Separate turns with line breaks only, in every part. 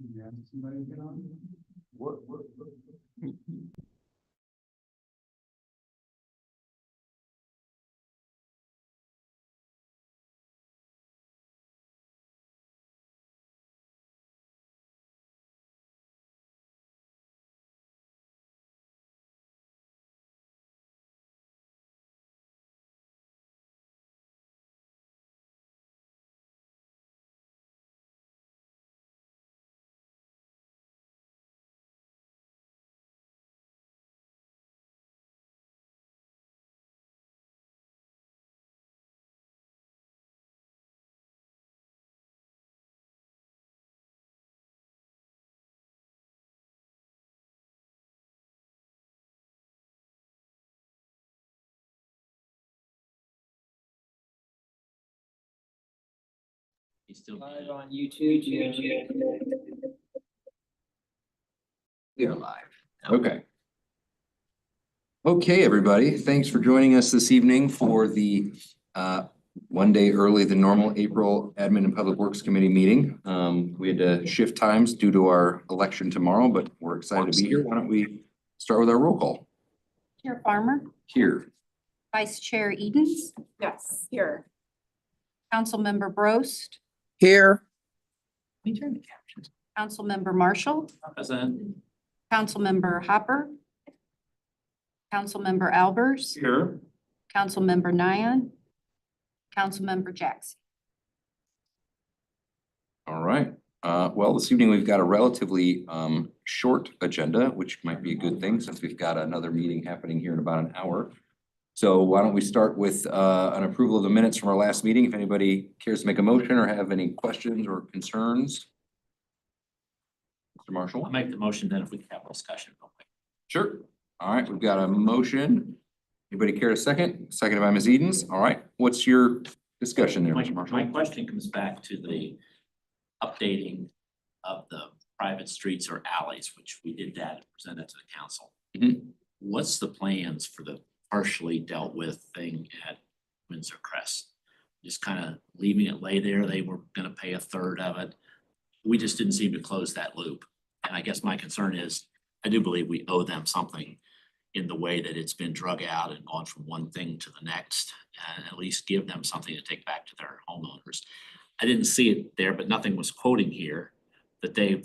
Yeah, somebody get on? What?
He's still
Live on YouTube.
We're live.
Okay. Okay, everybody, thanks for joining us this evening for the one day early than normal April Admin and Public Works Committee meeting. We had to shift times due to our election tomorrow, but we're excited to be here. Why don't we start with our roll call?
Chair Farmer,
Here.
Vice Chair Edens,
Yes, here.
Councilmember Brost,
Here.
Let me turn the captions.
Councilmember Marshall,
Present.
Councilmember Hopper, Councilmember Albers,
Here.
Councilmember Nyan, Councilmember Jackson.
All right, well, this evening we've got a relatively short agenda, which might be a good thing since we've got another meeting happening here in about an hour. So why don't we start with an approval of the minutes from our last meeting, if anybody cares to make a motion or have any questions or concerns? Mr. Marshall?
I'll make the motion then if we can have a discussion real quick.
Sure. All right, we've got a motion. Anybody care to second? Seconded by Ms. Edens. All right, what's your discussion there, Mr.
My
Marshall?
question comes back to the updating of the private streets or alleys, which we did that and presented to the council.
Mhm.
What's the plans for the partially dealt with thing at Windsor Crest? Just kind of leaving it lay there. They were gonna pay a third of it. We just didn't seem to close that loop. And I guess my concern is, I do believe we owe them something in the way that it's been drug out and gone from one thing to the next, and at least give them something to take back to their homeowners. I didn't see it there, but nothing was quoting here that they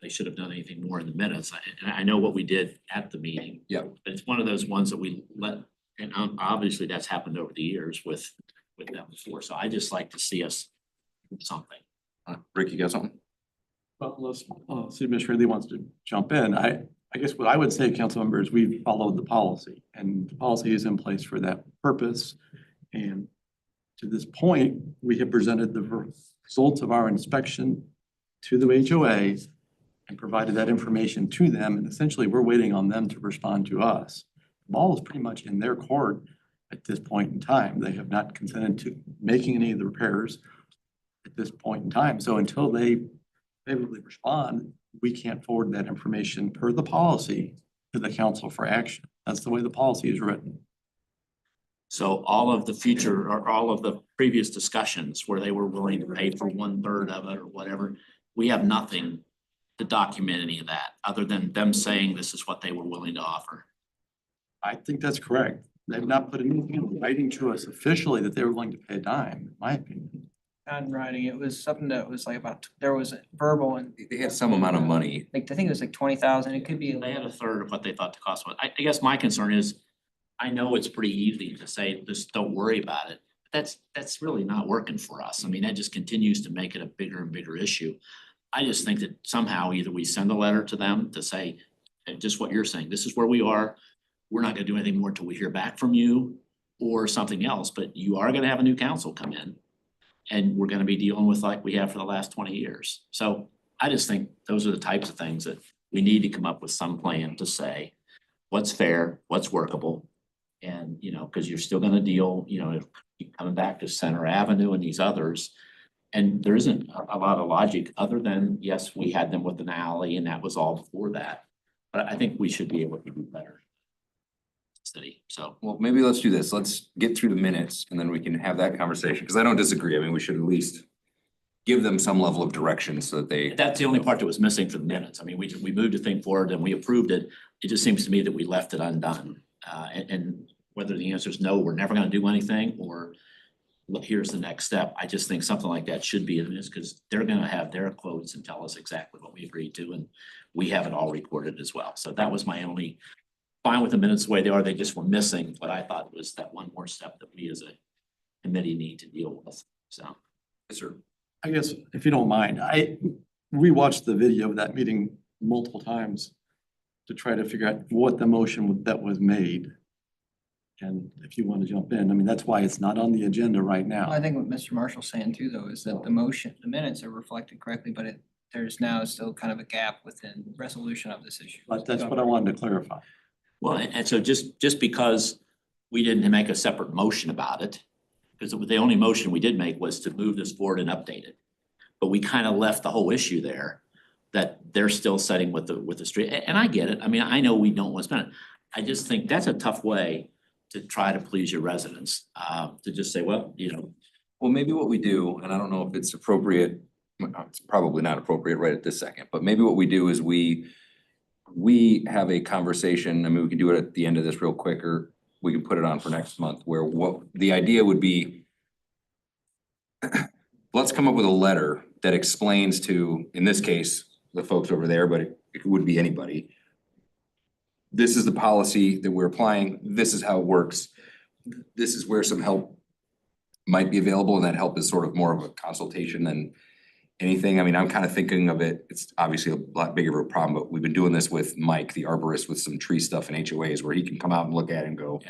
should have done anything more in the minutes. And I know what we did at the meeting.
Yeah.
But it's one of those ones that we let, and obviously that's happened over the years with them before. So I just like to see us do something.
Rick, you got something?
Well, let's, see if Ms. Ridley wants to jump in. I guess what I would say, council members, we've followed the policy and the policy is in place for that purpose. And to this point, we have presented the results of our inspection to the HOA and provided that information to them. And essentially, we're waiting on them to respond to us. The ball is pretty much in their court at this point in time. They have not consented to making any of the repairs at this point in time. So until they favorably respond, we can't forward that information per the policy to the council for action. That's the way the policy is written.
So all of the future or all of the previous discussions where they were willing to pay for 1/3 of it or whatever, we have nothing to document any of that, other than them saying this is what they were willing to offer.
I think that's correct. They've not put anything in writing to us officially that they were willing to pay a dime, in my opinion.
Not in writing. It was something that was like about, there was verbal and
They had some amount of money.
like, I think it was like 20,000. It could be.
They had a third of what they thought the cost was. I guess my concern is, I know it's pretty easy to say, just don't worry about it. But that's really not working for us. I mean, that just continues to make it a bigger and bigger issue. I just think that somehow either we send a letter to them to say, just what you're saying, this is where we are. We're not gonna do anything more until we hear back from you or something else, but you are gonna have a new council come in. And we're gonna be dealing with like we have for the last 20 years. So I just think those are the types of things that we need to come up with some plan to say what's fair, what's workable. And, cause you're still gonna deal, keep coming back to Center Avenue and these others. And there isn't a lot of logic other than, yes, we had them with an alley and that was all before that. But I think we should be able to do better. City, so.
Well, maybe let's do this. Let's get through the minutes and then we can have that conversation, because I don't disagree. I mean, we should at least give them some level of direction so that they.
That's the only part that was missing for the minutes. I mean, we moved the thing forward and we approved it. It just seems to me that we left it undone. And whether the answer is no, we're never gonna do anything, or look, here's the next step. I just think something like that should be in this, because they're gonna have their quotes and tell us exactly what we agreed to, and we have it all recorded as well. So that was my only, fine with the minutes the way they are. They just were missing what I thought was that one more step that we as a committee need to deal with. So.
Yes, sir.
I guess if you don't mind, we watched the video of that meeting multiple times to try to figure out what the motion that was made. And if you want to jump in, I mean, that's why it's not on the agenda right
I
now.
think what Mr. Marshall's saying too, though, is that the minutes are reflected correctly, but there's now still kind of a gap within resolution of this issue.
But that's what I wanted to clarify.
Well, and so just because we didn't make a separate motion about it, because the only motion we did make was to move this forward and update it. But we kind of left the whole issue there, that they're still setting with the street, and I get it. I mean, I know we don't want to spend it. I just think that's a tough way to try to please your residents, to just say, well, you know.
Well, maybe what we do, and I don't know if it's appropriate, it's probably not appropriate right at this second, but maybe what we do is we have a conversation. I mean, we can do it at the end of this real quick, or we can put it on for next month, where what the idea would be, let's come up with a letter that explains to, in this case, the folks over there, but it would be anybody. This is the policy that we're applying. This is how it works. This is where some help might be available, and that help is sort of more of a consultation than anything. I mean, I'm kind of thinking of it, it's obviously a lot bigger of a problem, but we've been doing this with Mike, the arborist, with some tree stuff and HOAs, where he can come out and look at it and go,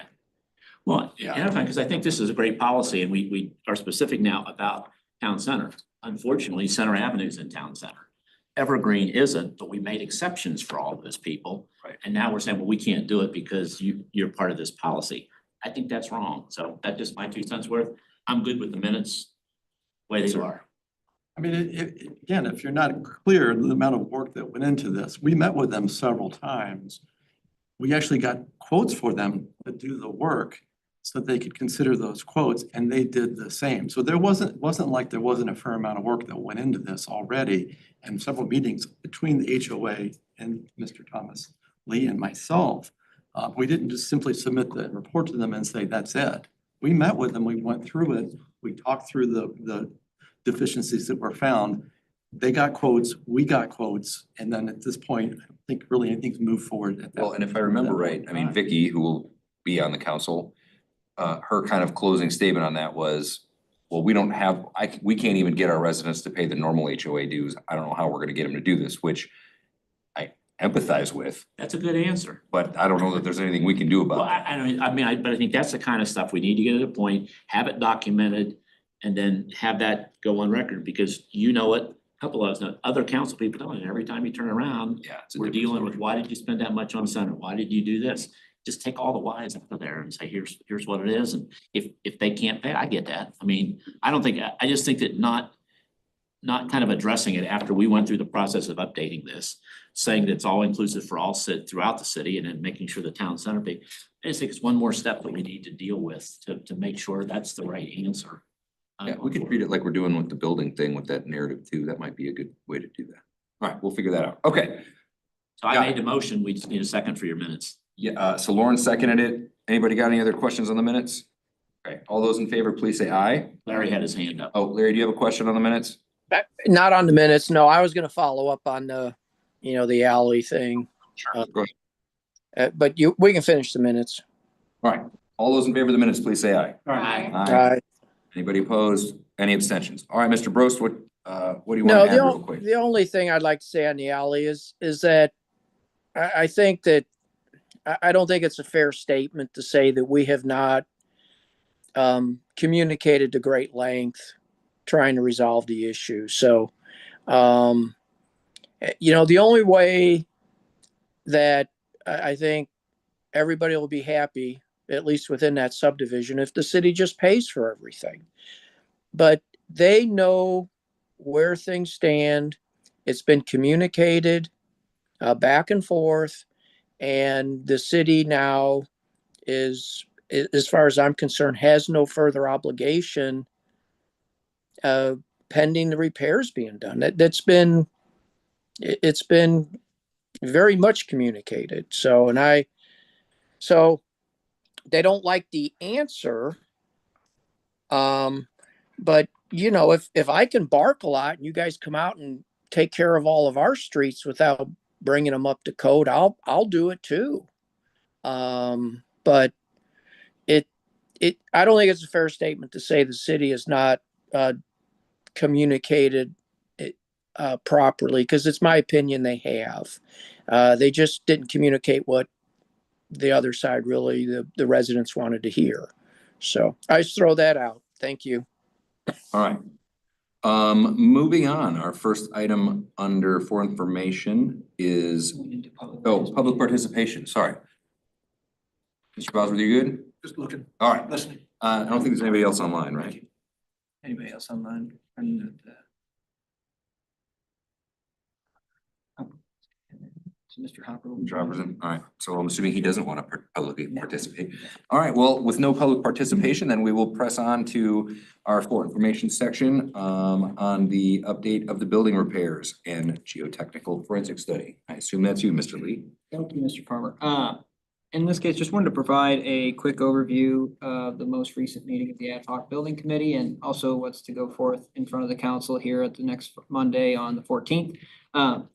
Well,
Yeah.
and because I think this is a great policy, and we are specific now about town center. Unfortunately, Center Avenue's in town center. Evergreen isn't, but we made exceptions for all of those people.
Right.
And now we're saying, well, we can't do it because you're part of this policy. I think that's wrong. So that's just my 2 cents worth. I'm good with the minutes, the way they are.
I mean, again, if you're not clear the amount of work that went into this, we met with them several times. We actually got quotes for them to do the work so they could consider those quotes, and they did the same. So there wasn't like there wasn't a fair amount of work that went into this already, and several meetings between the HOA and Mr. Thomas Lee and myself. We didn't just simply submit the report to them and say, that's it. We met with them, we went through it, we talked through the deficiencies that were found. They got quotes, we got quotes, and then at this point, I don't think really anything's moved forward at that.
well, and if I remember right, I mean, Vicky, who will be on the council, her kind of closing statement on that was, well, we don't have, we can't even get our residents to pay the normal HOA dues. I don't know how we're gonna get them to do this, which I empathize with,
That's a good answer.
but I don't know that there's anything we can do
Well,
about it.
but I think that's the kind of stuff we need to get to the point, have it documented, and then have that go on record, because you know it, a couple of us know, other council people don't, and every time you turn around,
Yeah. it's a
we're
different
dealing
story.
with, why did you spend that much on center? Why did you do this? Just take all the whys out of there and say, here's what it is, and if they can't pay, I get that. I mean, I just think that not kind of addressing it after we went through the process of updating this, saying that it's all inclusive for all throughout the city, and then making sure the town center pay. I just think it's one more step that we need to deal with to make sure that's the right answer.
Yeah, we can treat it like we're doing with the building thing with that narrative too. That might be a good way to do that. All right, we'll figure that out. Okay.
So I
Got
made the motion, we just need a second for your minutes.
Yeah, so Lauren seconded it. Anybody got any other questions on the minutes? Okay, all those in favor, please say aye.
Larry had his hand up.
Oh, Larry, do you have a question on the minutes?
Not on the minutes, no. I was gonna follow up on the alley thing.
Sure. Go ahead.
But we can finish the minutes.
All right, all those in favor of the minutes, please say aye.
Aye.
Aye.
Anybody opposed? Any abstentions? All right, Mr. Brost, what do you
No,
want to add real quick?
the only thing I'd like to say on the alley is that I think that I don't think it's a fair statement to say that we have not communicated to great length trying to resolve the issue. So, the only way that I think everybody will be happy, at least within that subdivision, if the city just pays for everything. But they know where things stand. It's been communicated back and forth, and the city now is, as far as I'm concerned, has no further obligation pending the repairs being done. That's been, it's been very much communicated. So they don't like the answer. But you know, if I can bark a lot and you guys come out and take care of all of our streets without bringing them up to code, I'll do it too. But I don't think it's a fair statement to say the city has not communicated it properly, because it's my opinion they have. They just didn't communicate what the other side really, the residents wanted to hear. So I just throw that out. Thank you.
All right. Moving on, our first item under for information is, public participation, sorry. Mr. Bosworth, you good?
Just looking,
All right,
listening.
I don't think there's anybody else online, right?
Anybody else online? So Mr. Hopper. will-
Robertson, all right, so I'm assuming he doesn't want to publicly participate. All right, well, with no public participation, then we will press on to our for information section on the update of the building repairs and geotechnical forensic study. I assume that's you, Mr. Lee.
Thank you, Mr. Farmer. In this case, just wanted to provide a quick overview of the most recent meeting of the ad hoc building committee and also what's to go forth in front of the council here at the next Monday on the 14th.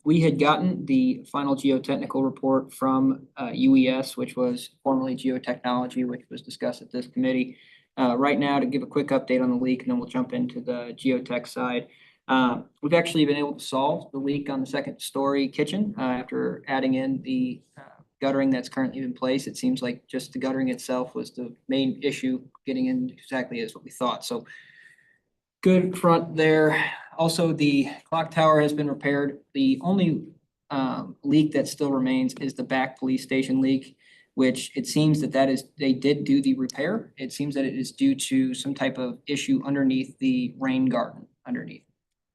We had gotten the final geotechnical report from UES, which was formerly Geotechnology, which was discussed at this committee. Right now, to give a quick update on the leak, and then we'll jump into the geotech side. We've actually been able to solve the leak on the second story kitchen after adding in the guttering that's currently in place. It seems like just the guttering itself was the main issue, getting in exactly as what we thought. So good front there. Also, the clock tower has been repaired. The only leak that still remains is the back police station leak, which it seems they did do the repair. It seems that it is due to some type of issue underneath the rain garden underneath.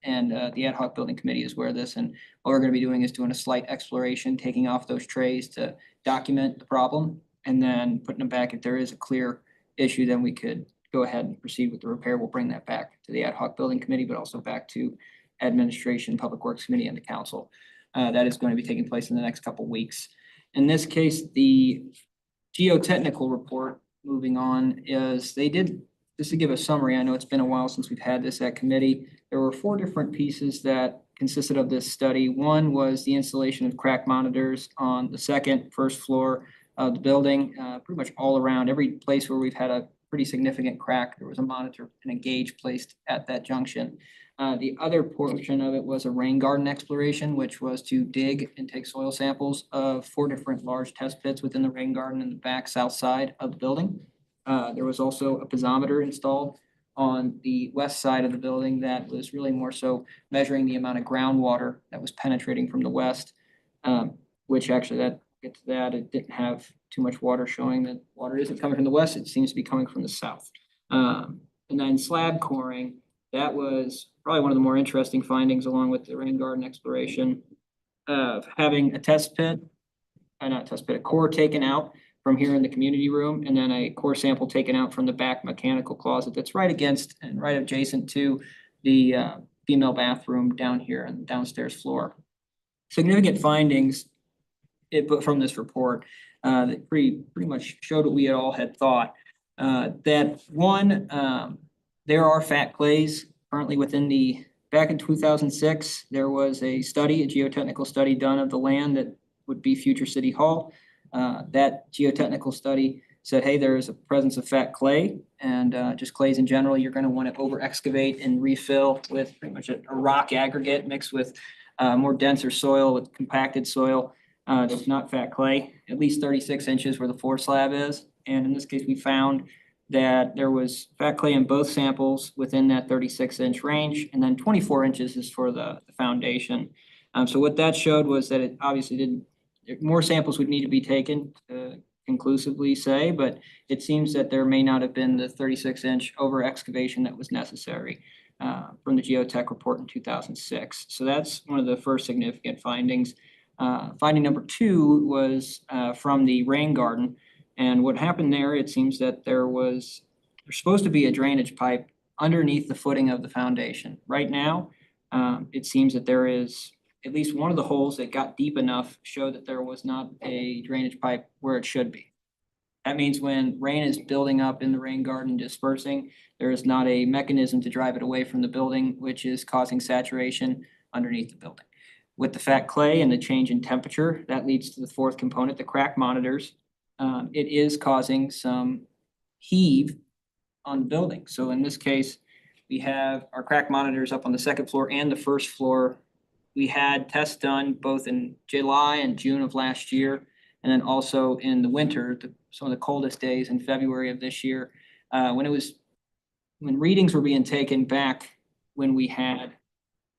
And the ad hoc building committee is aware of this, and what we're gonna be doing is doing a slight exploration, taking off those trays to document the problem, and then putting them back. If there is a clear issue, then we could go ahead and proceed with the repair. We'll bring that back to the ad hoc building committee, but also back to administration, public works committee, and the council. That is going to be taking place in the next couple weeks. In this case, the geotechnical report, moving on, is just to give a summary, I know it's been a while since we've had this at committee. There were 4 different pieces that consisted of this study. One was the installation of crack monitors on the first floor of the building, pretty much all around. Every place where we've had a pretty significant crack, there was a monitor and a gauge placed at that junction. The other portion of it was a rain garden exploration, which was to dig and take soil samples of 4 different large test pits within the rain garden in the back south side of the building. There was also a piezometer installed on the west side of the building that was really more so measuring the amount of groundwater that was penetrating from the west, which actually it didn't have too much water, showing that water isn't coming from the west, it seems to be coming from the south. And then slab coring, that was probably one of the more interesting findings, along with the rain garden exploration, of having a core taken out from here in the community room, and then a core sample taken out from the back mechanical closet that's right against and right adjacent to the female bathroom down here on the downstairs floor. Significant findings from this report that pretty much showed what we had all had thought. That one, there are fat clays currently back in 2006, there was a geotechnical study done of the land that would be future city hall. That geotechnical study said, hey, there is a presence of fat clay, and just clays in general, you're gonna wanna over excavate and refill with pretty much a rock aggregate mixed with more denser soil, with compacted soil. That's not fat clay, at least 36 inches where the floor slab is. And in this case, we found that there was fat clay in both samples within that 36-inch range, and then 24 inches is for the foundation. So what that showed was that it obviously more samples would need to be taken to conclusively say, but it seems that there may not have been the 36-inch over excavation that was necessary from the geotech report in 2006. So that's one of the first significant findings. Finding number 2 was from the rain garden. And what happened there, it seems that there's supposed to be a drainage pipe underneath the footing of the foundation. Right now, it seems that there is at least one of the holes that got deep enough showed that there was not a drainage pipe where it should be. That means when rain is building up in the rain garden dispersing, there is not a mechanism to drive it away from the building, which is causing saturation underneath the building. With the fat clay and the change in temperature, that leads to the fourth component, the crack monitors. It is causing some heave on the building. So in this case, we have our crack monitors up on the second floor and the first floor. We had tests done both in July and June of last year, and then also in the winter, some of the coldest days in February of this year, when readings were being taken back when we had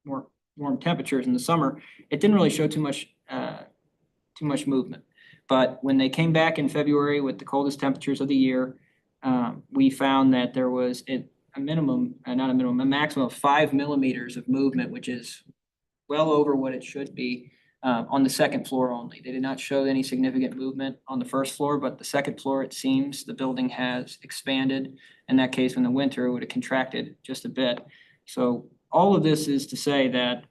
more warm temperatures in the summer, it didn't really show too much movement. But when they came back in February with the coldest temperatures of the year, we found that there was a maximum of 5 millimeters of movement, which is well over what it should be on the second floor only. They did not show any significant movement on the first floor, but the second floor, it seems the building has expanded. In that case, in the winter, it would have contracted just a bit. So all of this is to say that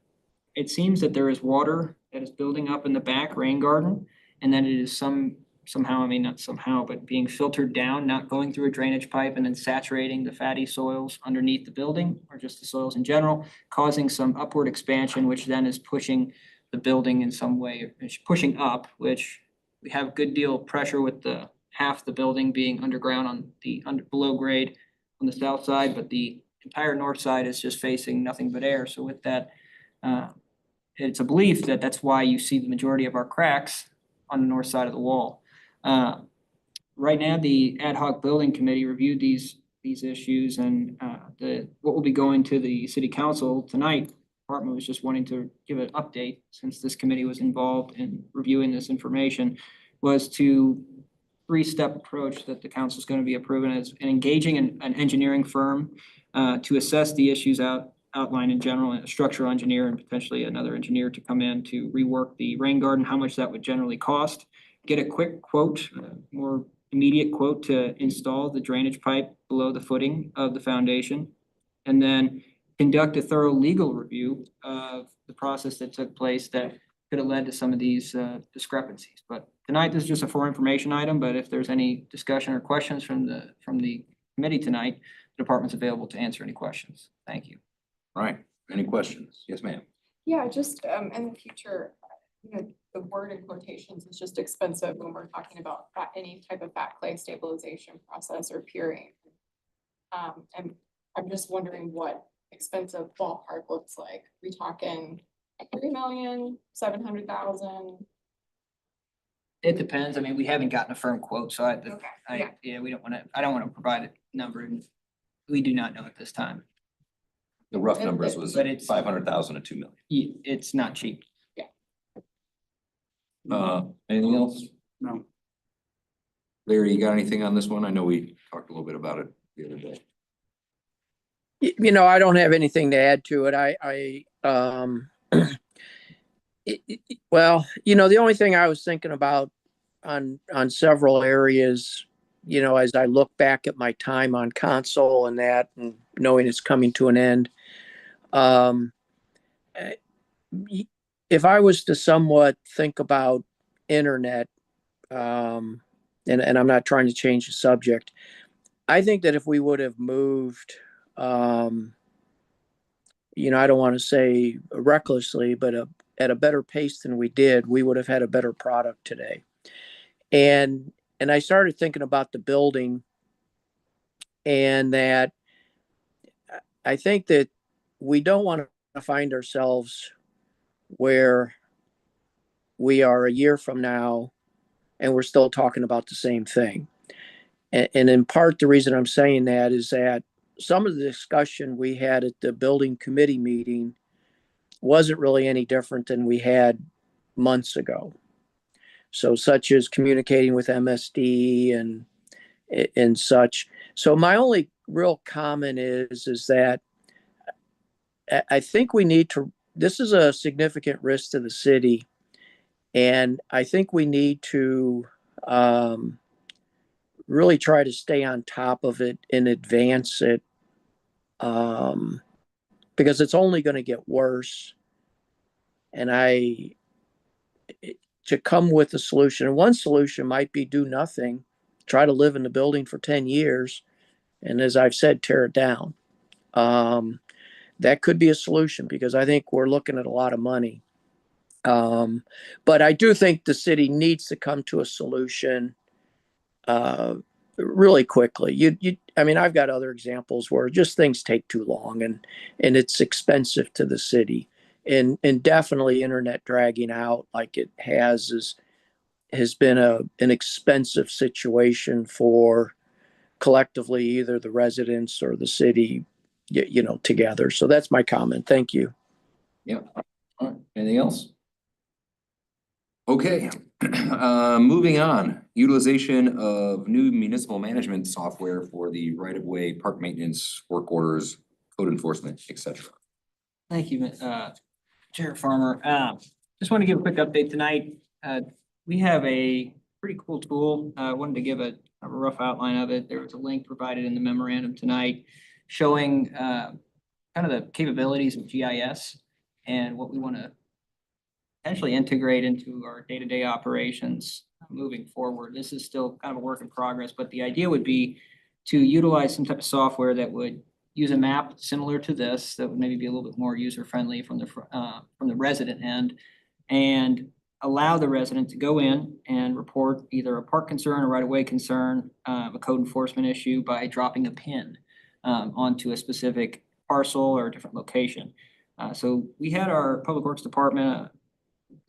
it seems that there is water that is building up in the back rain garden, and that it is somehow, I mean, not somehow, but being filtered down, not going through a drainage pipe and then saturating the fatty soils underneath the building, or just the soils in general, causing some upward expansion, which then is pushing the building in some way, it's pushing up, which we have a good deal of pressure with the half the building being underground on the below grade on the south side, but the entire north side is just facing nothing but air. So with that, it's a belief that that's why you see the majority of our cracks on the north side of the wall. Right now, the ad hoc building committee reviewed these issues, and what will be going to the city council tonight. Department was just wanting to give an update, since this committee was involved in reviewing this information, was to three-step approach that the council is going to be approving as engaging an engineering firm to assess the issues outlined in general, and a structural engineer and potentially another engineer to come in to rework the rain garden, how much that would generally cost, get a quick quote, more immediate quote to install the drainage pipe below the footing of the foundation, and then conduct a thorough legal review of the process that took place that could have led to some of these discrepancies. But tonight, this is just a for information item, but if there's any discussion or questions from the committee tonight, the department's available to answer any questions. Thank you.
All right, any questions? Yes, ma'am.
Yeah, just in the future, the word in quotations is just expensive when we're talking about any type of fat clay stabilization process or curing. And I'm just wondering what expensive ballpark looks like. We talking 3 million, 700,000?
It depends. I mean, we haven't gotten a firm quote, so
Yeah.
I don't want to provide a number, and we do not know at this time.
The rough numbers was
But it's-
500,000 to 2 million.
It's not cheap.
Anything else?
No.
Larry, you got anything on this one? I know we talked a little bit about it the other day.
I don't have anything to add to it. Well, the only thing I was thinking about on several areas, as I look back at my time on console and that, and knowing it's coming to an end, if I was to somewhat think about internet, and I'm not trying to change the subject, I think that if we would have moved, I don't want to say recklessly, but at a better pace than we did, we would have had a better product today. And I started thinking about the building, and that I think that we don't want to find ourselves where we are a year from now and we're still talking about the same thing. And in part, the reason I'm saying that is that some of the discussion we had at the building committee meeting wasn't really any different than we had months ago. So such as communicating with MSD and such. So my only real comment is that I think we need to, this is a significant risk to the city. And I think we need to really try to stay on top of it and advance it Because it's only going to get worse. And to come with a solution, and one solution might be do nothing, try to live in the building for 10 years, and as I've said, tear it down. That could be a solution because I think we're looking at a lot of money. But I do think the city needs to come to a solution really quickly. I mean, I've got other examples where just things take too long and it's expensive to the city. And definitely internet dragging out like it has been an expensive situation for collectively either the residents or the city, together. So that's my comment. Thank you.
Yep. All right. Anything else? Okay, moving on. Utilization of new municipal management software for the right-of-way, park maintenance, work orders, code enforcement, etc.
Thank you, Chair Farmer. Just want to give a quick update tonight. We have a pretty cool tool. I wanted to give a rough outline of it. There was a link provided in the memorandum tonight showing kind of the capabilities of GIS and what we want to potentially integrate into our day-to-day operations moving forward. This is still kind of a work in progress, but the idea would be to utilize some type of software that would use a map similar to this, that would maybe be a little bit more user-friendly from the resident end, and allow the resident to go in and report either a park concern, a right-of-way concern, a code enforcement issue by dropping a pin onto a specific parcel or a different location. So we had our Public Works Department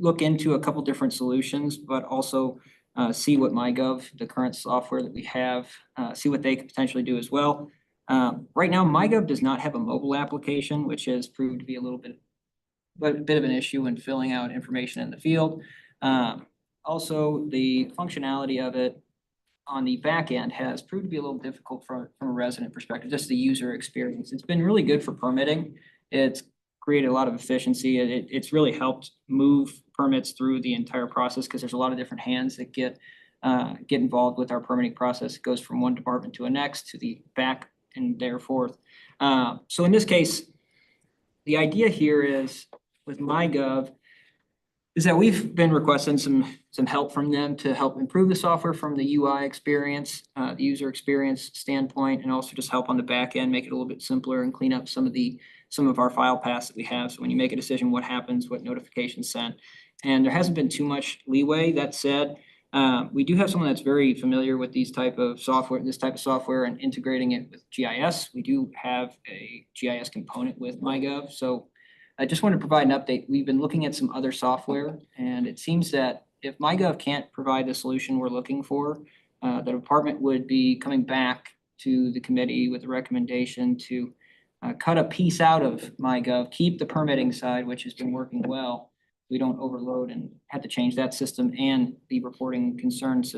look into a couple different solutions, but also see what MyGov, the current software that we have, see what they could potentially do as well. Right now, MyGov does not have a mobile application, which has proved to be a bit of an issue in filling out information in the field. Also, the functionality of it on the back end has proved to be a little difficult from a resident perspective, just the user experience. It's been really good for permitting. It's created a lot of efficiency. It's really helped move permits through the entire process because there's a lot of different hands that get involved with our permitting process. It goes from one department to the next, to the back and thereforth. So in this case, the idea here is with MyGov is that we've been requesting some help from them to help improve the software from the UI experience, the user experience standpoint, and also just help on the back end, make it a little bit simpler and clean up some of our file paths that we have. So when you make a decision, what happens, what notifications sent, and there hasn't been too much leeway. That said, we do have someone that's very familiar with this type of software and integrating it with GIS. We do have a GIS component with MyGov. So I just want to provide an update. We've been looking at some other software, and it seems that if MyGov can't provide the solution we're looking for, the department would be coming back to the committee with a recommendation to cut a piece out of MyGov, keep the permitting side, which has been working well. We don't overload and have to change that system and the reporting concerns,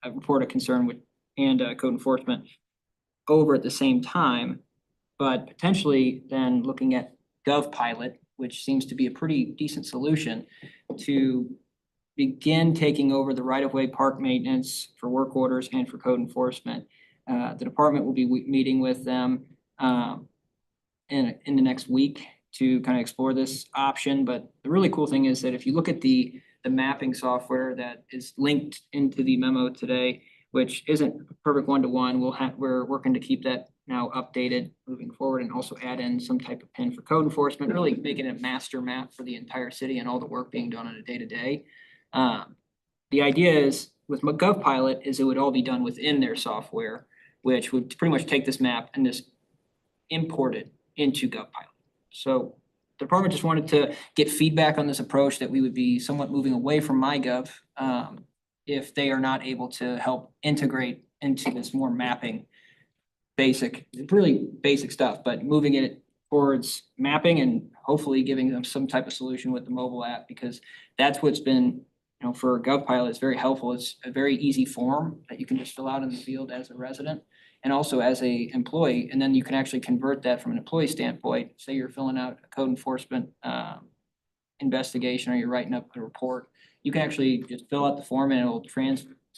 report a concern with and code enforcement over at the same time, but potentially then looking at GovPilot, which seems to be a pretty decent solution to begin taking over the right-of-way park maintenance for work orders and for code enforcement. The department will be meeting with them in the next week to kind of explore this option. But the really cool thing is that if you look at the mapping software that is linked into the memo today, which isn't a perfect one-to-one, we're working to keep that now updated moving forward and also add in some type of pin for code enforcement, really making it a master map for the entire city and all the work being done on a day-to-day. The idea is with GovPilot is it would all be done within their software, which would pretty much take this map and just import it into GovPilot. So the department just wanted to get feedback on this approach that we would be somewhat moving away from MyGov if they are not able to help integrate into this more mapping really basic stuff, but moving it towards mapping and hopefully giving them some type of solution with the mobile app, because that's what's been, for GovPilot, it's very helpful. It's a very easy form that you can just fill out in the field as a resident and also as a employee. And then you can actually convert that from an employee standpoint. Say you're filling out a code enforcement investigation or you're writing up a report. You can actually just fill out the form and it will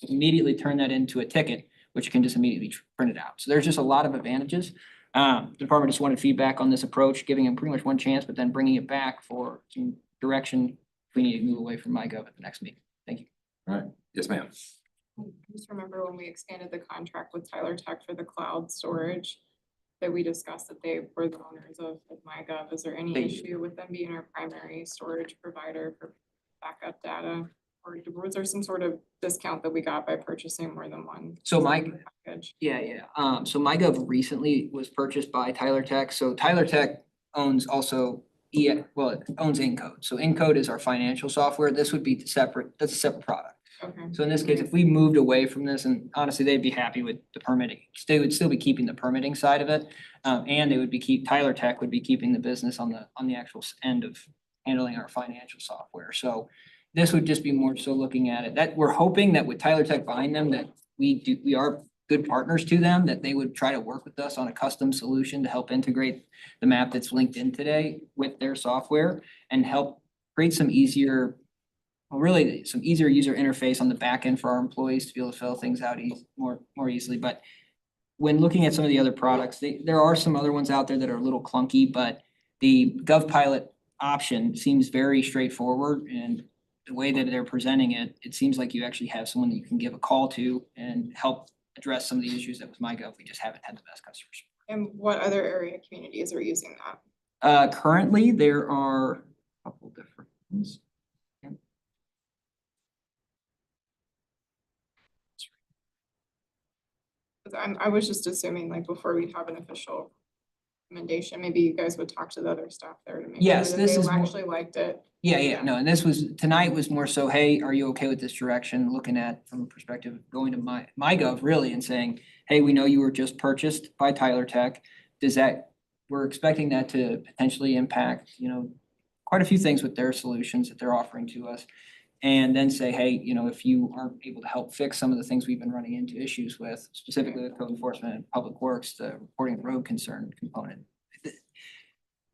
immediately turn that into a ticket, which you can just immediately print it out. So there's just a lot of advantages. The department just wanted feedback on this approach, giving them pretty much one chance, but then bringing it back for some direction if we need to move away from MyGov at the next meeting. Thank you.
Yes, ma'am.
I just remember when we expanded the contract with Tyler Tech for the cloud storage, that we discussed that they were the owners of MyGov. Is there any
They-
issue with them being our primary storage provider for backup data? Or was there some sort of discount that we got by purchasing more than one?
So
package?
Yeah. So MyGov recently was purchased by Tyler Tech. So Tyler Tech owns also it owns Encode. So Encode is our financial software. This would be that's a separate product.
Okay.
So in this case, if we moved away from this, and honestly, they'd be happy with the permitting, they would still be keeping the permitting side of it. And they would be Tyler Tech would be keeping the business on the actual end of handling our financial software. So this would just be more so looking at it, that we're hoping that with Tyler Tech buying them, that we are good partners to them, that they would try to work with us on a custom solution to help integrate the map that's linked in today with their software and help create some easier user interface on the back end for our employees to be able to fill things out more easily. But when looking at some of the other products, there are some other ones out there that are a little clunky, but the GovPilot option seems very straightforward, and the way that they're presenting it, it seems like you actually have someone that you can give a call to and help address some of the issues that with MyGov, we just haven't had the best customers.
And what other area communities are using that?
Currently, there are a couple different ones.
I was just assuming like before we have an official recommendation, maybe you guys would talk to the other staff there to make sure
Yes,
that
this
they
is more-
actually liked it.
Yeah, no, and tonight was more so, hey, are you okay with this direction? Looking at from a perspective of going to MyGov really and saying, hey, we know you were just purchased by Tyler Tech. We're expecting that to potentially impact, quite a few things with their solutions that they're offering to us. And then say, hey, if you aren't able to help fix some of the things we've been running into issues with, specifically with code enforcement and public works, the reporting of road concern component,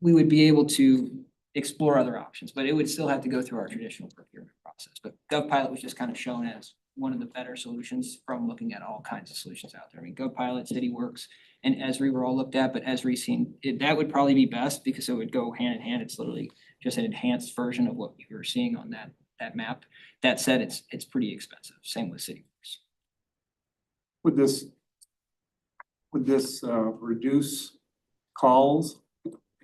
we would be able to explore other options, but it would still have to go through our traditional procurement process. But GovPilot was just kind of shown as one of the better solutions from looking at all kinds of solutions out there. I mean, GovPilot, CityWorks, and Esri were all looked at, but Esri that would probably be best because it would go hand in hand. It's literally just an enhanced version of what you were seeing on that map. That said, it's pretty expensive. Same with CityWorks.
Would this reduce calls,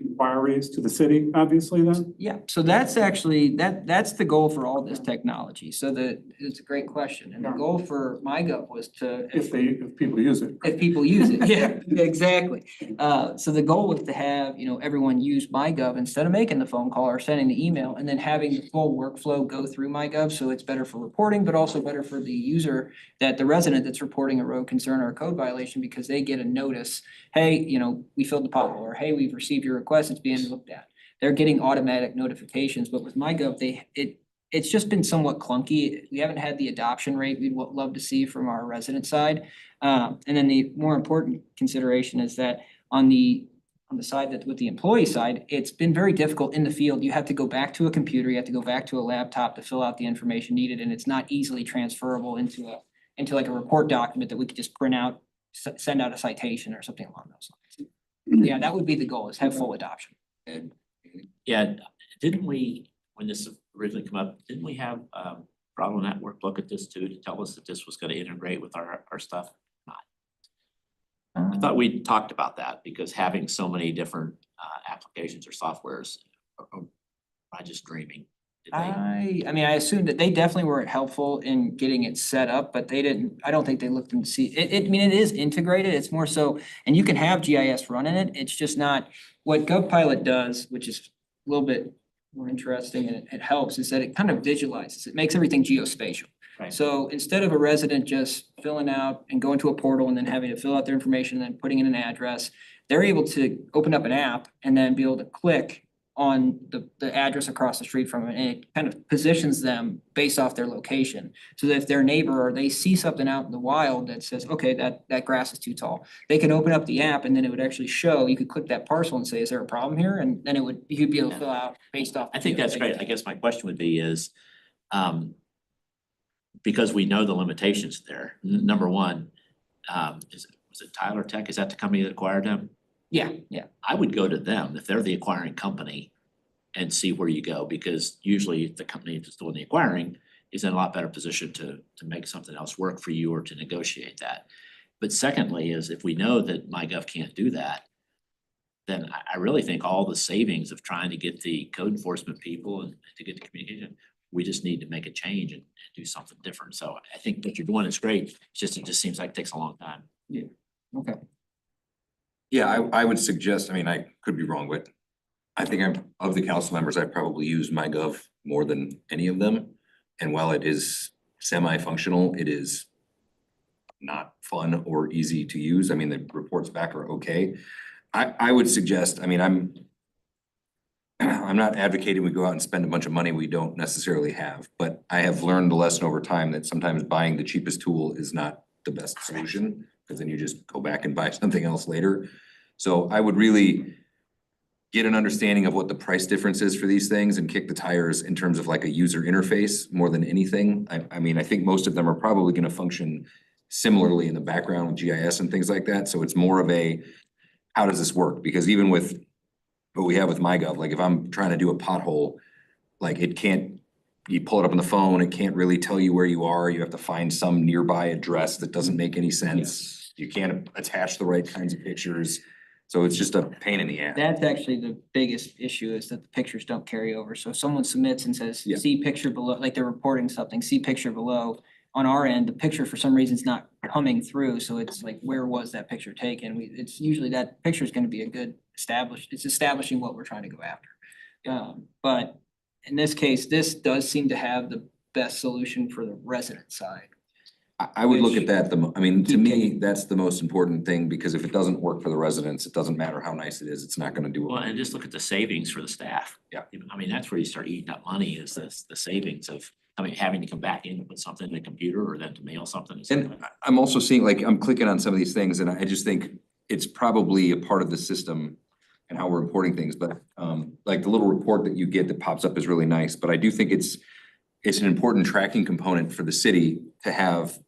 inquiries to the city, obviously then?
Yeah, so that's actually, that's the goal for all this technology. So it's a great question. And the goal for MyGov was to.
If people use it.
If people use it, yeah, exactly. So the goal was to have, everyone use MyGov instead of making the phone call or sending the email and then having the full workflow go through MyGov. So it's better for reporting, but also better for the user, that the resident that's reporting a road concern or a code violation, because they get a notice, hey, we filled the pothole, or hey, we've received your request, it's being looked at. They're getting automatic notifications, but with MyGov, it's just been somewhat clunky. We haven't had the adoption rate we'd love to see from our resident side. And then the more important consideration is that on the side that with the employee side, it's been very difficult in the field. You have to go back to a computer, you have to go back to a laptop to fill out the information needed, and it's not easily transferable into like a report document that we could just print out, send out a citation or something along those lines. Yeah, that would be the goal, is have full adoption.
And
Yeah, didn't we, when this originally came up, didn't we have Bravo Network look at this too, to tell us that this was gonna integrate with our stuff? I thought we talked about that because having so many different applications or softwares, or am I just dreaming? Did they-
I assume that they definitely were helpful in getting it set up, but I don't think they looked and see, it is integrated, it's more so, and you can have GIS run in it, it's just not, what GovPilot does, which is a little bit more interesting and it helps, is that it kind of visualizes, it makes everything geospatial.
Right.
So instead of a resident just filling out and going to a portal and then having to fill out their information and then putting in an address, they're able to open up an app and then be able to click on the address across the street from it, and it kind of positions them based off their location. So that if their neighbor or they see something out in the wild that says, okay, that grass is too tall, they can open up the app and then it would actually show, you could click that parcel and say, is there a problem here? And then you'd be able to fill out based off.
I think that's great. I guess my question would be is, because we know the limitations there, number one, was it Tyler Tech? Is that the company that acquired them?
Yeah, yeah.
I would go to them if they're the acquiring company and see where you go, because usually the company that's doing the acquiring is in a lot better position to make something else work for you or to negotiate that. But secondly is if we know that MyGov can't do that, then I really think all the savings of trying to get the code enforcement people and to get the communication, we just need to make a change and do something different. So I think what you're doing is great. It just seems like it takes a long time.
Okay.
Yeah, I would suggest, I mean, I could be wrong, but I think of the council members, I probably use MyGov more than any of them. And while it is semi-functional, it is not fun or easy to use. I mean, the reports back are okay. I would suggest, I mean, I'm not advocating we go out and spend a bunch of money we don't necessarily have, but I have learned the lesson over time that sometimes buying the cheapest tool is not the best solution, because then you just go back and buy something else later. So I would really get an understanding of what the price difference is for these things and kick the tires in terms of like a user interface more than anything. I mean, I think most of them are probably gonna function similarly in the background with GIS and things like that. So it's more of a, how does this work? Because even with what we have with MyGov, like if I'm trying to do a pothole, like it can't, you pull it up on the phone, it can't really tell you where you are. You have to find some nearby address that doesn't make any sense. You can't attach the right kinds of pictures. So it's just a pain in the ass.
That's actually the biggest issue is that the pictures don't carry over. So if someone submits and says,
Yeah.
see picture below, like they're reporting something, see picture below. On our end, the picture for some reason is not coming through, so it's like, where was that picture taken? It's usually that picture is gonna be a good it's establishing what we're trying to go after. But in this case, this does seem to have the best solution for the resident side.
I would look
Which-
at that, I mean, to
Keep
me,
taking-
that's the most important thing, because if it doesn't work for the residents, it doesn't matter how nice it is, it's not gonna do
Well,
it.
and just look at the savings for the staff.
Yeah.
I mean, that's where you start eating up money is the savings of, I mean, having to come back in and put something in the computer or then to mail something.
And I'm also seeing, like, I'm clicking on some of these things, and I just think it's probably a part of the system and how we're reporting things, but like the little report that you get that pops up is really nice, but I do think it's an important tracking component for the city to have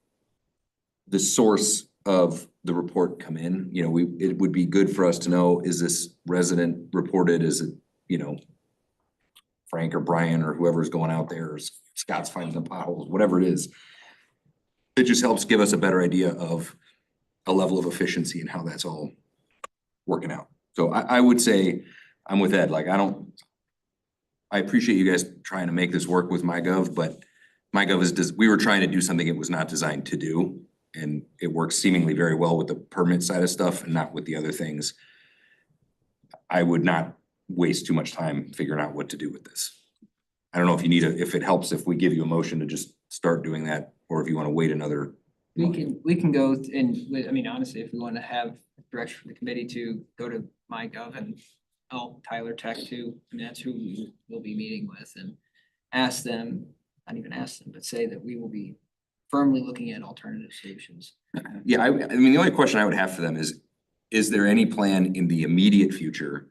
the source of the report come in. You know, it would be good for us to know, is this resident reported, is it, you know, Frank or Brian or whoever's going out there, or Scott's finding the potholes, whatever it is. It just helps give us a better idea of a level of efficiency and how that's all working out. So I would say, I'm with Ed, like, I appreciate you guys trying to make this work with MyGov, but MyGov we were trying to do something it was not designed to do. And it works seemingly very well with the permit side of stuff and not with the other things. I would not waste too much time figuring out what to do with this. I don't know if you need if it helps if we give you a motion to just start doing that, or if you wanna wait another.
We can go I mean, honestly, if we want to have direction from the committee to go to MyGov and Tyler Tech too, I mean, that's who we will be meeting with and ask them, not even ask them, but say that we will be firmly looking at alternative solutions.
Yeah, I mean, the only question I would have for them is there any plan in the immediate future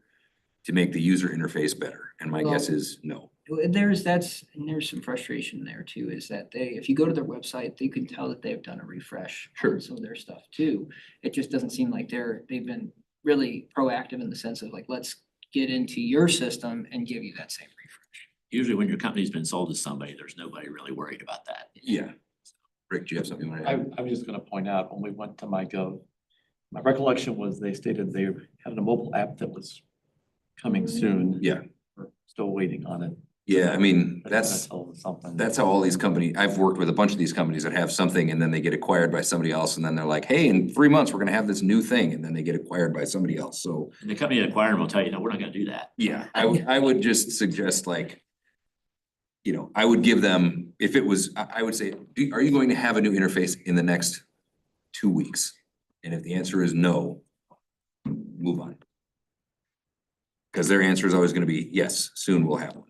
to make the user interface better? And my guess is no.
There's some frustration there too, is that if you go to their website, they can tell that they've done a refresh.
Sure.
On some of their stuff too. It just doesn't seem like they've been really proactive in the sense of like, let's get into your system and give you that same refresh.
Usually when your company's been sold to somebody, there's nobody really worried about that.
Yeah. Rick, do you have something you want to add?
I was just gonna point out, when we went to MyGov, my recollection was they stated they had a mobile app that was coming soon.
Yeah.
We're still waiting on it.
Yeah, I mean,
But
that's
tells us something.
how all these companies, I've worked with a bunch of these companies that have something and then they get acquired by somebody else, and then they're like, hey, in 3 months, we're gonna have this new thing, and then they get acquired by somebody else, so.
And the company that acquired them will tell you, no, we're not gonna do that.
Yeah, I would just suggest like, you know, I would give them, if it was, I would say, are you going to have a new interface in the next 2 weeks? And if the answer is no, move on. Cause their answer is always gonna be, yes, soon we'll have one.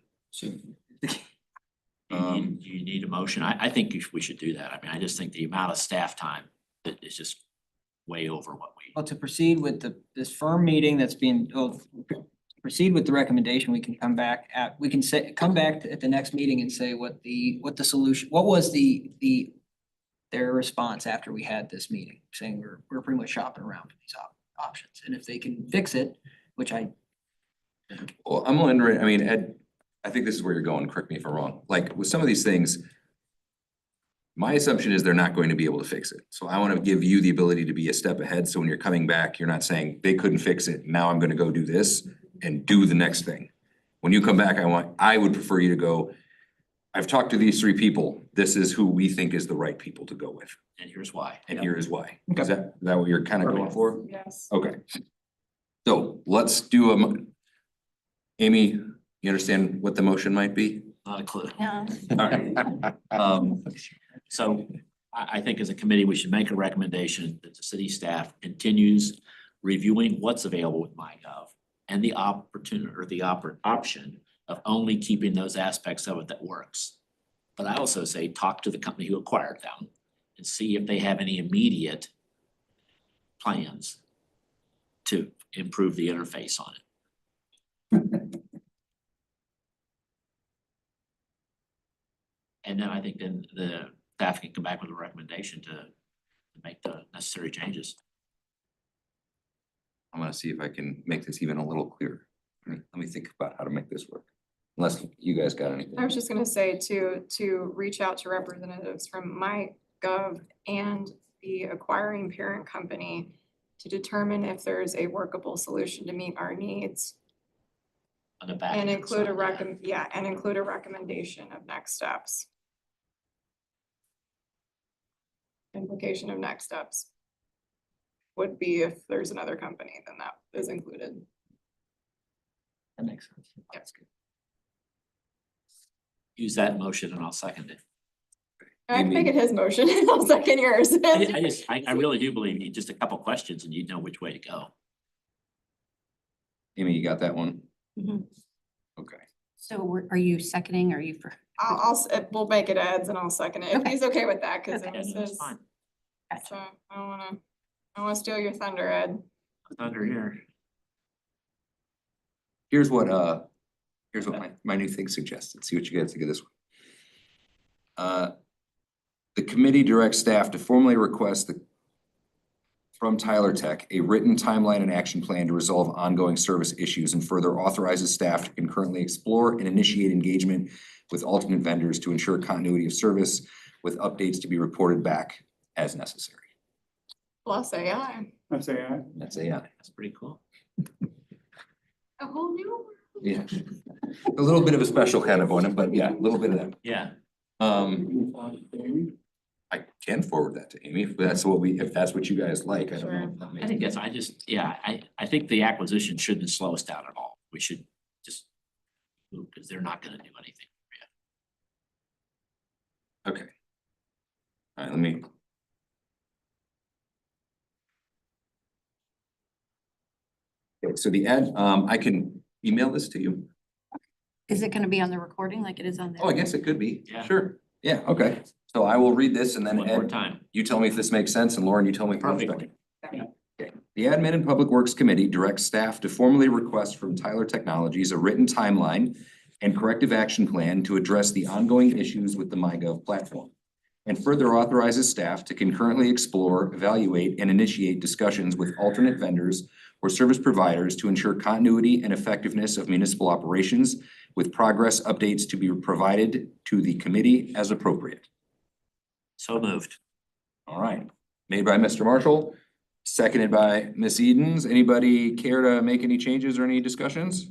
You need a motion. I think we should do that. I mean, I just think the amount of staff time that is just way over what we.
Well, to proceed with this firm meeting that's being, proceed with the recommendation, we can come back at the next meeting and say what the solution, what was their response after we had this meeting, saying we're pretty much shopping around for these options. And if they can fix it, which
Well, I'm wondering, I mean, Ed, I think this is where you're going, correct me if I'm wrong, like with some of these things. My assumption is they're not going to be able to fix it, so I wanna give you the ability to be a step ahead, so when you're coming back, you're not saying they couldn't fix it, now I'm gonna go do this and do the next thing. When you come back, I would prefer you to go, I've talked to these three people, this is who we think is the right people to go with,
And here's why.
and here is why.
Okay.
Is that what you're kind of going for?
Yes.
Okay. So let's do Amy, you understand what the motion might be?
Not a clue.
Yeah.
Alright.
So I think as a committee, we should make a recommendation that the city staff continues reviewing what's available with MyGov and the opportunity or the option of only keeping those aspects of it that works. But I also say, talk to the company who acquired them and see if they have any immediate plans to improve the interface on it. And then I think then the staff can come back with a recommendation to make the necessary changes.
I'm gonna see if I can make this even a little clearer. Let me think about how to make this work. Unless you guys got anything.
I was just gonna say to reach out to representatives from MyGov and the acquiring parent company to determine if there's a workable solution to meet our needs
On the back.
and
end
include a
side, yeah.
include a recommendation of next steps. Implication of next steps would be if there's another company, then that is included.
That makes sense.
That's
good. Use that motion and I'll second it.
I can make it his motion, I'll second yours.
I really do believe you need just a couple questions and you'd know which way to go.
Amy, you got that one?
Mhm.
Okay.
So are you seconding, or are you for?
We'll make it Ed's and I'll second it, if
Okay.
he's okay with that, cause
Okay.
it was
And that's
his,
fine.
so I don't wanna steal your thunder, Ed.
Thunder here.
Here's what my new thing suggested. See what you guys think of this one. The committee directs staff to formally request from Tyler Tech, a written timeline and action plan to resolve ongoing service issues, and further authorizes staff to concurrently explore and initiate engagement with alternate vendors to ensure continuity of service with updates to be reported back as necessary.
Plus AI,
I'd say aye.
That's a yeah.
That's pretty cool.
a whole new world.
Yeah. A little bit of a special kind of one, but yeah, a little bit of that.
Yeah.
I can forward that to Amy if that's what you guys like. I don't know. if that
I
makes-
think I think the acquisition shouldn't slow us down at all. We should just move because they're not gonna do anything.
Okay. All right, let me. Okay, so the ad, I can email this to you.
Is it gonna be on the recording like it is on the?
Oh, I guess it could be.
Yeah.
Sure. Yeah, okay. So I will read this and then
One more
Ed,
time.
you tell me if this makes sense, and Lauren, you tell me if you're
Perfect.
understanding. Okay. The Admin and Public Works Committee directs staff to formally request from Tyler Technologies a written timeline and corrective action plan to address the ongoing issues with the MyGov platform. And further authorizes staff to concurrently explore, evaluate, and initiate discussions with alternate vendors or service providers to ensure continuity and effectiveness of municipal operations, with progress updates to be provided to the committee as appropriate.
So moved.
All right, made by Mr. Marshall, seconded by Ms. Edens. Anybody care to make any changes or any discussions?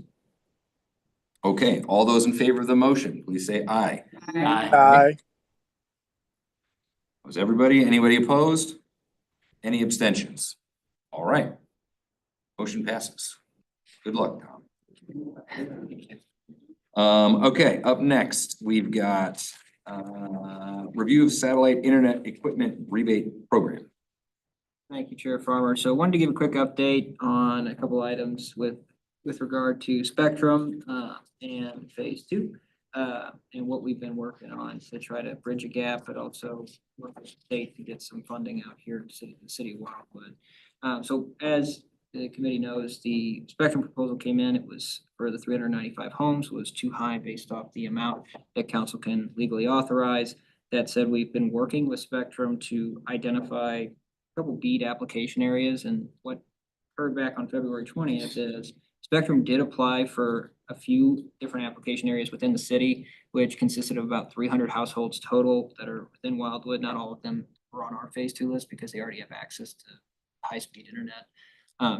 Okay, all those in favor of the motion, please say aye.
Aye.
Was everybody, anybody opposed? Any abstentions? All right. Motion passes. Good luck, Tom. Okay, up next, we've got review of satellite internet equipment rebate program.
Thank you, Chair Farmer. So I wanted to give a quick update on a couple items with regard to Spectrum and Phase 2. And what we've been working on to try to bridge a gap, but also work with the state to get some funding out here in the city of Wildwood. So as the committee knows, the Spectrum proposal came in, it was for the 395 homes, was too high based off the amount that council can legally authorize. That said, we've been working with Spectrum to identify a couple BEAD application areas, and what heard back on February 20th is Spectrum did apply for a few different application areas within the city, which consisted of about 300 households total that are within Wildwood. Not all of them were on our phase 2 list because they already have access to high-speed internet.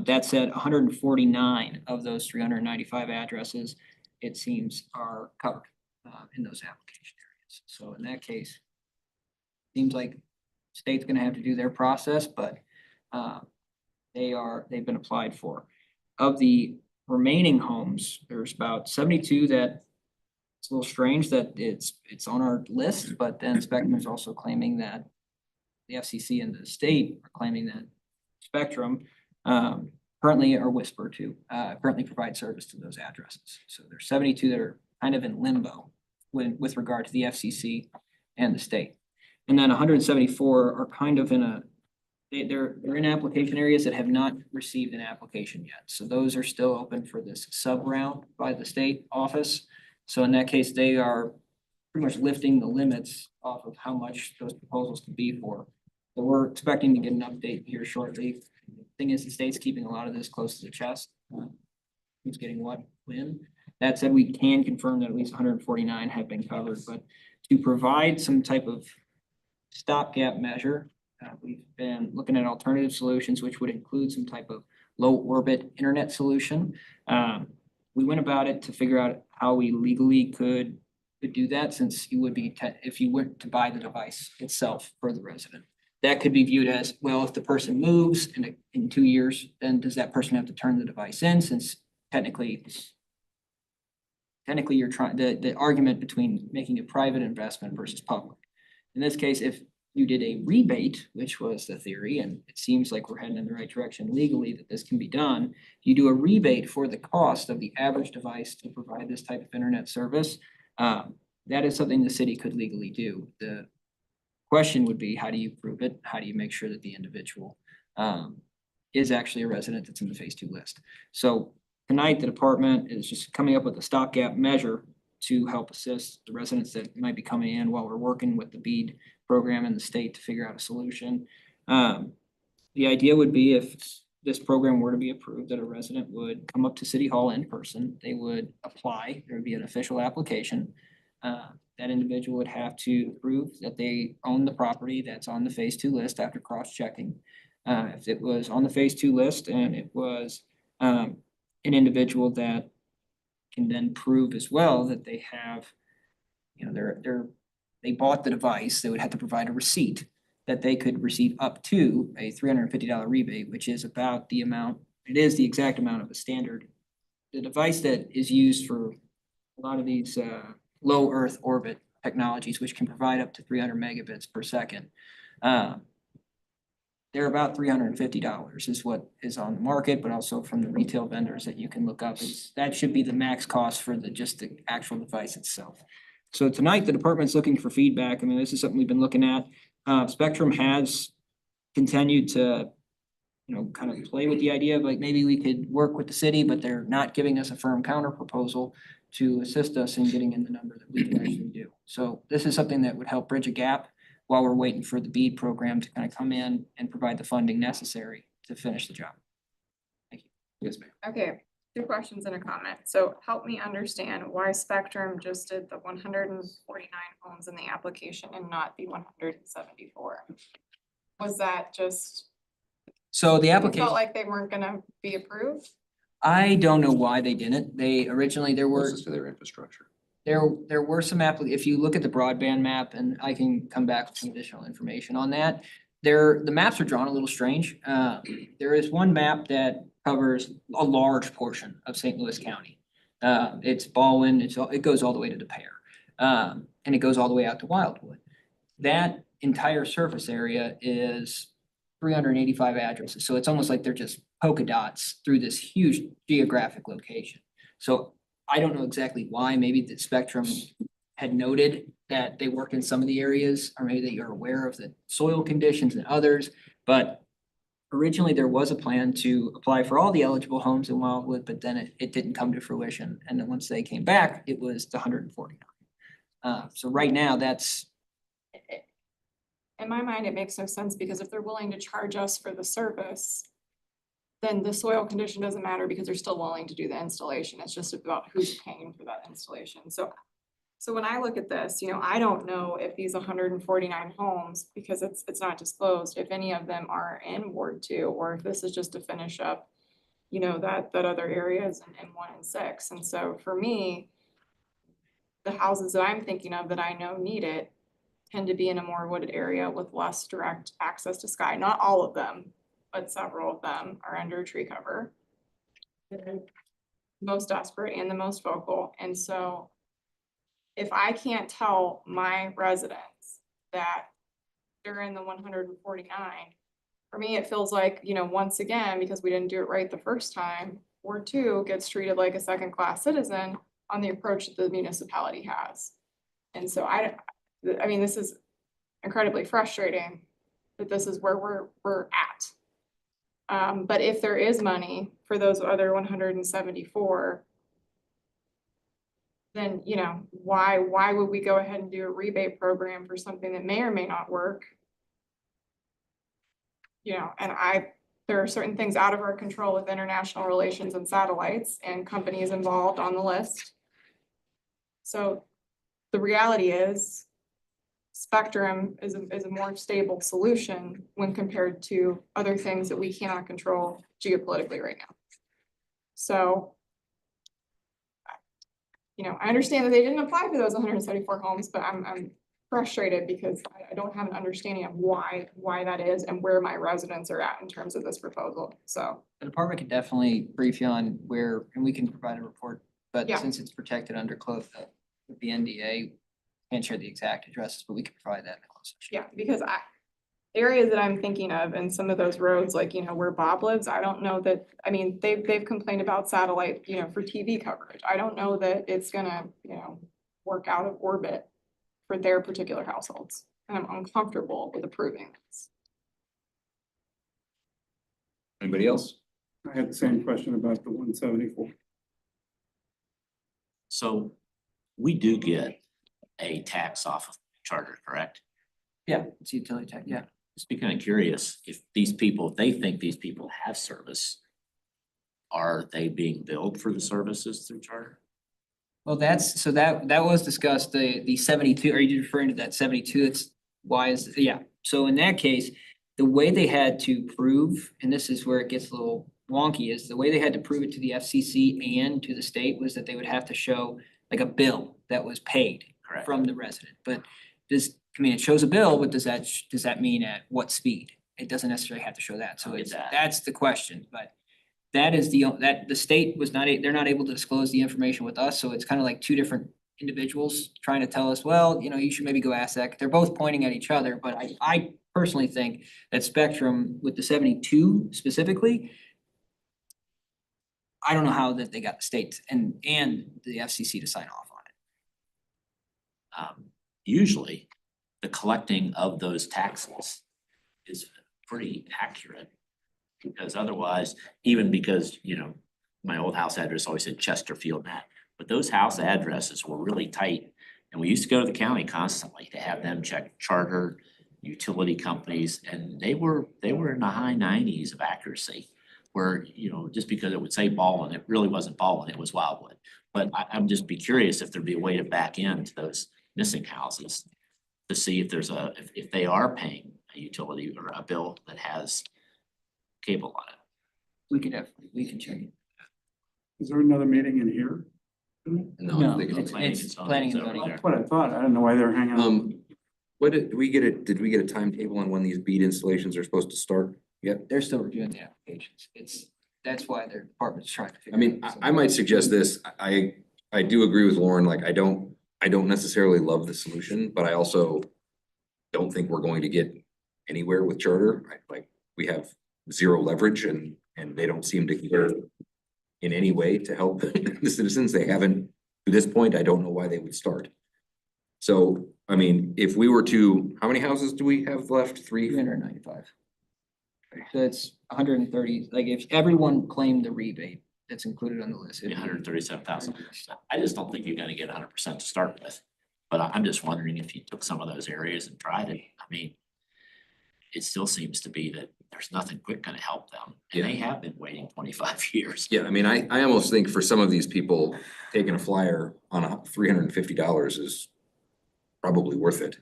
That said, 149 of those 395 addresses, it seems, are covered in those application areas. So in that case, seems like state's gonna have to do their process, but they've been applied for. Of the remaining homes, there's about 72 that it's a little strange that it's on our list, but then Spectrum is also claiming that the FCC and the state are claiming that Spectrum currently, or Whisper too, currently provide service to those addresses. So there's 72 that are kind of in limbo with regard to the FCC and the state. And then 174 are kind of in they're in application areas that have not received an application yet. So those are still open for this sub round by the state office. So in that case, they are pretty much lifting the limits off of how much those proposals can be for. So we're expecting to get an update here shortly. Thing is, the state's keeping a lot of this close to the chest. Who's getting what, when? That said, we can confirm that at least 149 have been covered, but to provide some type of stopgap measure, we've been looking at alternative solutions, which would include some type of low orbit internet solution. We went about it to figure out how we legally could do that, since you would be, if you were to buy the device itself for the resident. That could be viewed as, well, if the person moves in 2 years, then does that person have to turn the device in, since technically you're trying, the argument between making a private investment versus public. In this case, if you did a rebate, which was the theory, and it seems like we're heading in the right direction legally that this can be done, you do a rebate for the cost of the average device to provide this type of internet service. That is something the city could legally do. The question would be, how do you prove it? How do you make sure that the individual is actually a resident that's in the phase 2 list? So tonight, the department is just coming up with a stopgap measure to help assist the residents that might be coming in while we're working with the BEAD program in the state to figure out a solution. The idea would be, if this program were to be approved, that a resident would come up to City Hall in person, they would apply, there would be an official application. That individual would have to prove that they own the property that's on the phase 2 list after cross-checking. If it was on the phase 2 list and it was an individual that can then prove as well that they have, they bought the device, they would have to provide a receipt that they could receive up to a $350 rebate, which is about the amount, it is the exact amount of a standard. The device that is used for a lot of these low Earth orbit technologies, which can provide up to 300 megabits per second. They're about $350 is what is on the market, but also from the retail vendors that you can look up. That should be the max cost for just the actual device itself. So tonight, the department's looking for feedback. I mean, this is something we've been looking at. Spectrum has continued to, kind of play with the idea of like, maybe we could work with the city, but they're not giving us a firm counter proposal to assist us in getting in the number that we can actually do. So this is something that would help bridge a gap while we're waiting for the BEAD program to kind of come in and provide the funding necessary to finish the job. Thank you.
Yes, ma'am.
Okay, 2 questions and a comment. So help me understand why Spectrum just did the 149 homes in the application and not the 174. Was that just,
So the
they
application,
felt like they weren't gonna be approved?
I don't know why they didn't. They originally, there were
Closest to their infrastructure.
There were some if you look at the broadband map, and I can come back with some additional information on that. The maps are drawn a little strange. There is one map that covers a large portion of St. Louis County. It's Baldwin, it goes all the way to DePere. And it goes all the way out to Wildwood. That entire surface area is 385 addresses. So it's almost like they're just polka dots through this huge geographic location. So I don't know exactly why. Maybe the Spectrum had noted that they worked in some of the areas, or maybe that you're aware of the soil conditions and others. But originally there was a plan to apply for all the eligible homes in Wildwood, but then it didn't come to fruition. And then once they came back, it was the 149. So right now that's,
In my mind, it makes no sense because if they're willing to charge us for the service, then the soil condition doesn't matter because they're still willing to do the installation. It's just about who's paying for that installation. So when I look at this, I don't know if these 149 homes, because it's not disclosed, if any of them are in Ward 2, or if this is just to finish up, that other areas in 1 and 6. And so for me, the houses that I'm thinking of that I know need it tend to be in a more wooded area with less direct access to sky. Not all of them, but several of them are under tree cover. They're most desperate and the most vocal. And so if I can't tell my residents that they're in the 149, for me, it feels like, once again, because we didn't do it right the first time, Ward 2 gets treated like a second-class citizen on the approach that the municipality has. And so I mean, this is incredibly frustrating that this is where we're at. But if there is money for those other 174, then, why would we go ahead and do a rebate program for something that may or may not work? And there are certain things out of our control with international relations and satellites and companies involved on the list. So the reality is Spectrum is a more stable solution when compared to other things that we cannot control geopolitically right now. So, I understand that they didn't apply for those 174 homes, but I'm frustrated because I don't have an understanding of why that is and where my residents are at in terms of this proposal. So,
The department can definitely brief you on where, and we can provide a report, but
Yeah.
since it's protected under close with the NDA, can't share the exact addresses, but we can provide that in a closed session.
yeah, because areas that I'm thinking of and some of those roads, like, where Bob lives, I don't know that, I mean, they've complained about satellite, for TV coverage. I don't know that it's gonna, work out of orbit for their particular households. And I'm uncomfortable with approving this.
Anybody else?
I had the same question about the 174.
So we do get a tax off of charter, correct?
Yeah, it's utility tech, yeah.
Just be kind of curious if these people, if they think these people have service, are they being billed for the services through charter?
Well, that was discussed, the 72, are you referring to that 72? It's why is, yeah. So in that case, the way they had to prove, and this is where it gets a little wonky, is the way they had to prove it to the FCC and to the state was that they would have to show like a bill that was paid
Correct.
from the resident. But it shows a bill, but does that mean at what speed? It doesn't necessarily have to show that. So
I get that.
that's the question, but that is that the state was they're not able to disclose the information with us, so it's kind of like two different individuals trying to tell us, well, you should maybe go ask that. They're both pointing at each other, but I personally think that Spectrum with the 72 specifically, I don't know how that they got the state and the FCC to sign off on it.
Usually, the collecting of those taxes is pretty accurate. Because otherwise, even because, my old house address always said Chesterfield Net, but those house addresses were really tight. And we used to go to the county constantly to have them check charter, utility companies, and they were in the high 90s of accuracy. Where, just because it would say Ballin, it really wasn't Ballin, it was Wildwood. But I'm just be curious if there'd be a way to back into those missing houses to see if there's if they are paying a utility or a bill that has cable on it.
We can check it.
Is there another meeting in here?
No,
they can-
it's planning and zoning.
That's what I thought. I don't know why they're hanging out.
What did we get did we get a timetable on when these bead installations are supposed to start yet?
They're still reviewing the applications. That's why their department's trying to figure.
I mean, I might suggest this, I do agree with Lauren, like, I don't necessarily love the solution, but I also don't think we're going to get anywhere with charter. Like, we have zero leverage and they don't seem to care in any way to help the citizens. They haven't, to this point, I don't know why they would start. So, I mean, if we were to, how many houses do we have left?
395. So it's 130, like if everyone claimed the rebate that's included on the list. it'd be
137,000. I just don't think you're gonna get 100% to start with. But I'm just wondering if you took some of those areas and tried it. I mean, it still seems to be that there's nothing quick gonna help them. And they have been waiting 25 years.
Yeah, I mean, I almost think for some of these people, taking a flyer on $350 is probably worth it.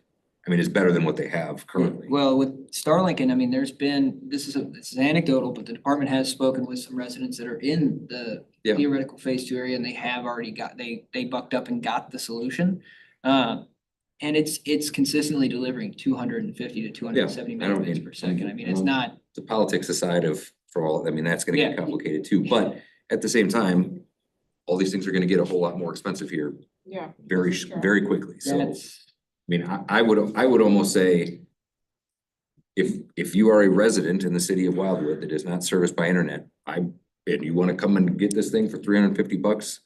I mean, it's better than what they have currently.
Well, with Starlink, and I mean, this is anecdotal, but the department has spoken with some residents that are in the
Yeah.
theoretical phase two area, and they have already got, they bucked up and got the solution. And it's consistently delivering 250 to 270
I don't
megabits
mean-
per second. I mean, it's not,
The politics aside of, for all, I mean, that's gonna get
Yeah.
complicated too, but at the same time, all these things are gonna get a whole lot more expensive here
Yeah.
very,
Sure.
very quickly, so.
that's,
I mean, I would almost say. If you are a resident in the city of Wildwood that is not serviced by internet, and you wanna come and get this thing for $350.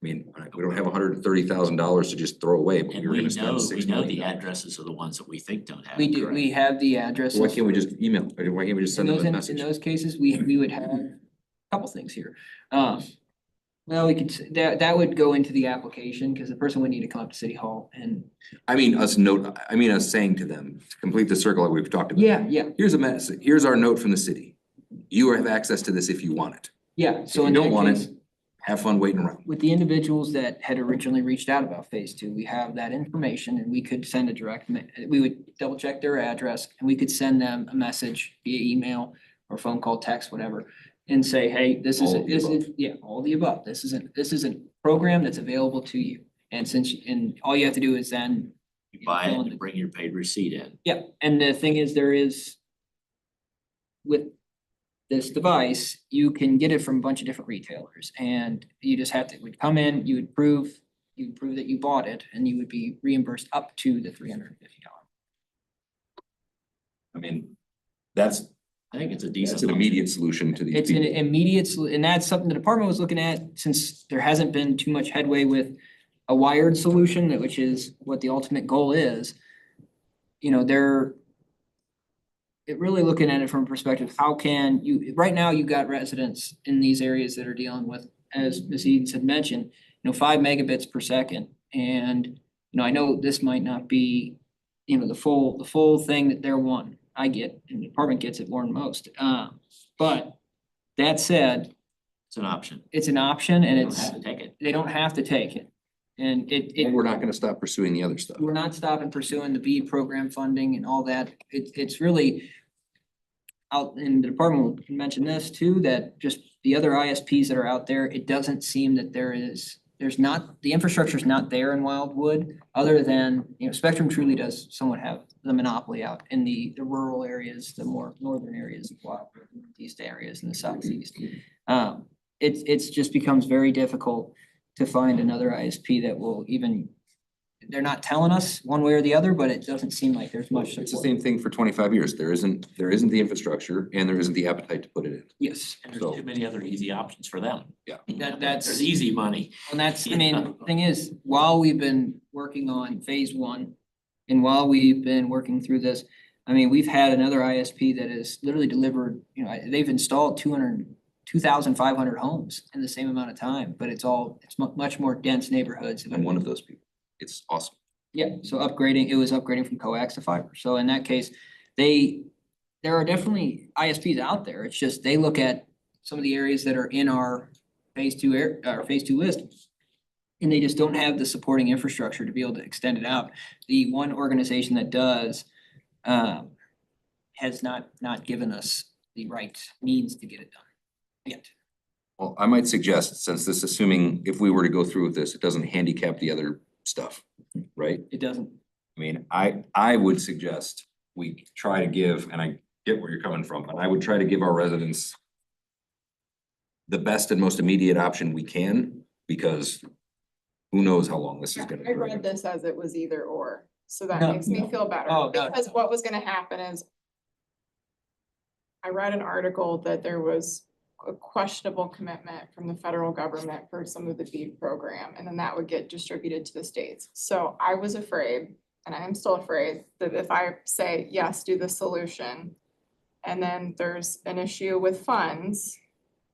I mean, we don't have $130,000 to just throw away, but
And
we were
we
gonna spend
know,
$6
we know
million.
the addresses of the ones that we think don't have.
we
it,
do,
correct?
we have the addresses.
Why can't we just email, or why can't we just
In
send them
those,
a
in
message?
those cases, we would have a couple things here. Well, we could, that would go into the application, because the person would need to come up to City Hall and,
I mean, us saying to them, to complete the circle that we've talked about.
yeah,
Here's a message, here's our note from the city. You have access to this if you want it.
yeah,
If
so
you
in
don't
that
want
case.
it, have fun waiting around.
With the individuals that had originally reached out about phase two, we have that information and we could send a direct, we would double check their address and we could send them a message via email or phone call, text, whatever. And say, hey, this is,
All of the above.
yeah, all the above. This is a program that's available to you. And and all you have to do is then.
You buy it and bring your paid receipt in.
Yeah, and the thing is, there is. With this device, you can get it from a bunch of different retailers and you just have to, would come in, you would prove that you bought it and you would be reimbursed up to the $350.
I mean, that's
I think it's a decent.
an immediate solution to these
It's an
people.
immediate, and that's something the department was looking at, since there hasn't been too much headway with a wired solution, which is what the ultimate goal is. You know, it really looking at it from a perspective, how can you, right now you've got residents in these areas that are dealing with, as Ms. Edens had mentioned, 5 megabits per second. And, I know this might not be, the full thing that they're wanting. I get, and the department gets it more than most. But that said,
It's an option.
it's an option and
You don't
it's,
have to take it.
they don't have to take it. And
And we're not gonna stop pursuing the other stuff.
we're not stopping pursuing the BEAD program funding and all that. It's really out in the department, we can mention this too, that just the other ISPs that are out there, it doesn't seem that there's not, the infrastructure is not there in Wildwood, other than, Spectrum truly does somewhat have the monopoly out in the rural areas, the more northern areas of Wildwood, the northeast areas and the southeast. It's just becomes very difficult to find another ISP that will even, they're not telling us one way or the other, but it doesn't seem like there's much
It's the
support.
same thing for 25 years. There isn't the infrastructure and there isn't the appetite to put it in.
Yes,
And there's
So-
too many other easy options for them.
that's.
There's easy money.
And that's, I mean, thing is, while we've been working on phase one and while we've been working through this, I mean, we've had another ISP that has literally delivered, they've installed 2,500 homes in the same amount of time, but it's much more dense neighborhoods.
I'm one of those people. It's awesome.
Yeah, so it was upgrading from coax to fiber. So in that case, there are definitely ISPs out there. It's just they look at some of the areas that are in our phase two list. And they just don't have the supporting infrastructure to be able to extend it out. The one organization that does has not given us the right means to get it done yet.
Well, I might suggest, since this, assuming if we were to go through with this, it doesn't handicap the other stuff, right?
It doesn't.
I mean, I would suggest we try to give, and I get where you're coming from, but I would try to give our residents the best and most immediate option we can, because who knows how long this is gonna
I
be.
read this as it was either or, so that
No,
makes me
no.
feel better,
Oh, no,
because what was gonna happen is I read an article that there was a questionable commitment from the federal government for some of the BEAD program, and then that would get distributed to the states. So I was afraid, and I am still afraid, that if I say, yes, do the solution, and then there's an issue with funds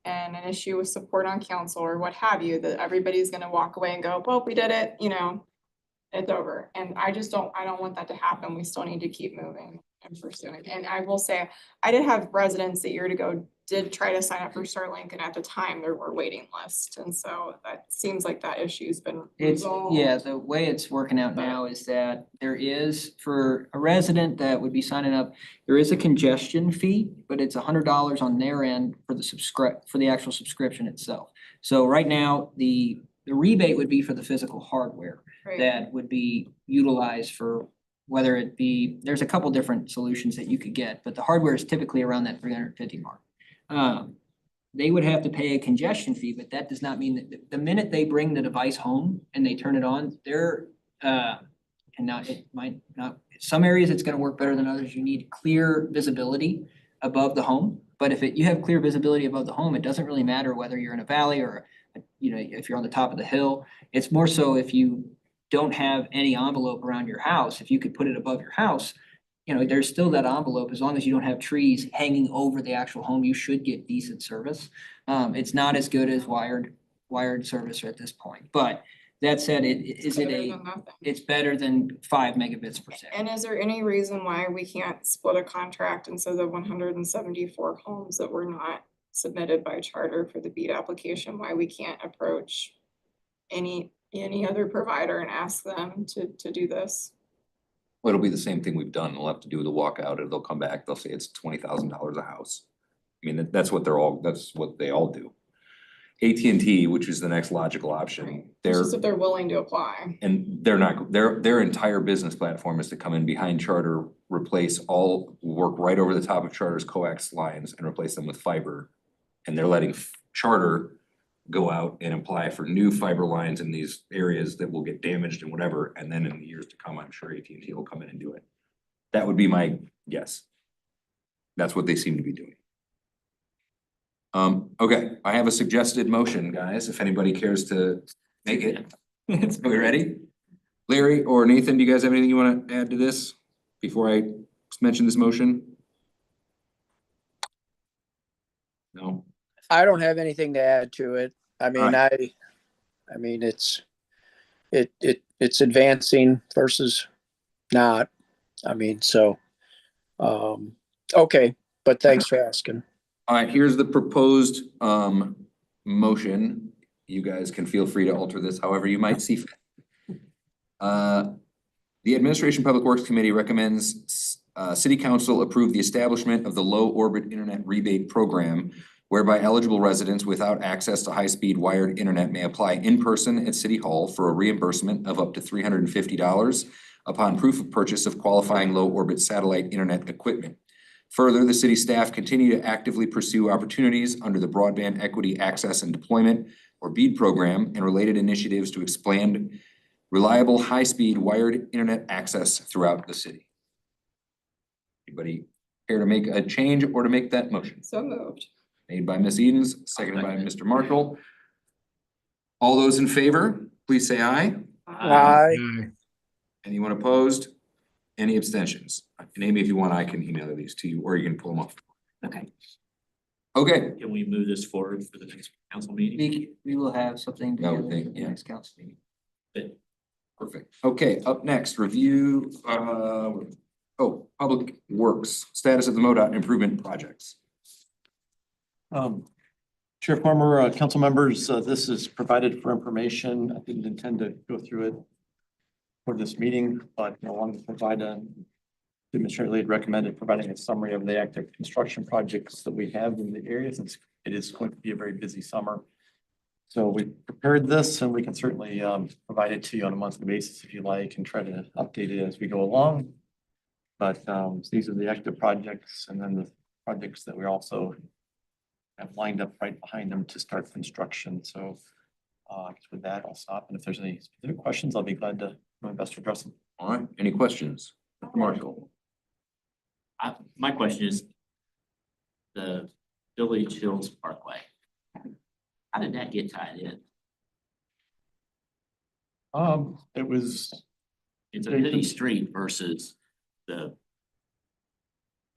and an issue with support on council or what have you, that everybody's gonna walk away and go, well, we did it, it's over. And I don't want that to happen. We still need to keep moving. and pursuing. And I will say, I did have residents a year ago did try to sign up for Starlink, and at the time there were waiting lists. And so that seems like that issue's been
It's,
resolved.
yeah, the way it's working out now is that there is, for a resident that would be signing up, there is a congestion fee, but it's $100 on their end for the actual subscription itself. So right now, the rebate would be for the physical hardware
Right.
that would be utilized for whether it be, there's a couple different solutions that you could get, but the hardware is typically around that 350 mark. They would have to pay a congestion fee, but that does not mean that the minute they bring the device home and they turn it on, they're and now it might not, some areas it's gonna work better than others. You need clear visibility above the home. But if you have clear visibility above the home, it doesn't really matter whether you're in a valley or, you know, if you're on the top of the hill. It's more so if you don't have any envelope around your house, if you could put it above your house, you know, there's still that envelope. As long as you don't have trees hanging over the actual home, you should get decent service. It's not as good as wired service at this point, but that said,
It's better than nothing.
it's better than 5 megabits per second.
And is there any reason why we can't split a contract instead of the 174 homes that were not submitted by charter for the BEAD application? Why we can't approach any other provider and ask them to do this?
Well, it'll be the same thing we've done. We'll have to do the walkout and they'll come back, they'll say it's $20,000 a house. I mean, that's what they all do. AT&T, which is the next logical option,
It's
they're,
just if they're willing to apply.
and they're not, their entire business platform is to come in behind Charter, work right over the top of Charter's coax lines and replace them with fiber. And they're letting Charter go out and apply for new fiber lines in these areas that will get damaged and whatever, and then in the years to come, I'm sure AT&T will come in and do it. That would be my guess. That's what they seem to be doing. Okay, I have a suggested motion, guys, if anybody cares to make it. Are we ready? Larry or Nathan, do you guys have anything you wanna add to this before I mention this motion? No?
I don't have anything to add to it. I mean,
Alright.
I mean, it's advancing versus not. I mean, so, okay, but thanks for asking.
All right, here's the proposed motion. You guys can feel free to alter this however you might see fit. The Administration Public Works Committee recommends City Council approve the establishment of the Low Orbit Internet Rebate Program, whereby eligible residents without access to high-speed wired internet may apply in person at City Hall for a reimbursement of up to $350 upon proof of purchase of qualifying low orbit satellite internet equipment. Further, the city staff continue to actively pursue opportunities under the Broadband Equity Access and Deployment, or BEAD program, and related initiatives to expand reliable, high-speed wired internet access throughout the city. Anybody care to make a change or to make that motion?
So moved.
Made by Ms. Edens, seconded by Mr. Marshall. All those in favor, please say aye.
Aye.
Anyone opposed? Any abstentions? And Amy, if you want, I can email these to you, or you can pull them up.
Okay.
Okay,
Can we move this forward for the next council meeting?
We will have something
I would
together
think,
for the
yeah.
next council meeting.
perfect. Okay, up next, review, Public Works, status of the MoDOT improvement projects.
Chair Farmer, council members, this is provided for information. I didn't intend to go through it for this meeting, but I wanted to provide the Administrator Lee had recommended providing a summary of the active construction projects that we have in the area, since it is going to be a very busy summer. So we prepared this and we can certainly provide it to you on a monthly basis if you like and try to update it as we go along. But these are the active projects and then the projects that we also have lined up right behind them to start construction. So with that, I'll stop. And if there's any specific questions, I'll be glad to do my best to address them.
All right, any questions? Mr. Marshall?
My question is, the Village Hills Parkway, how did that get tied in?
It was,
It's a city street versus the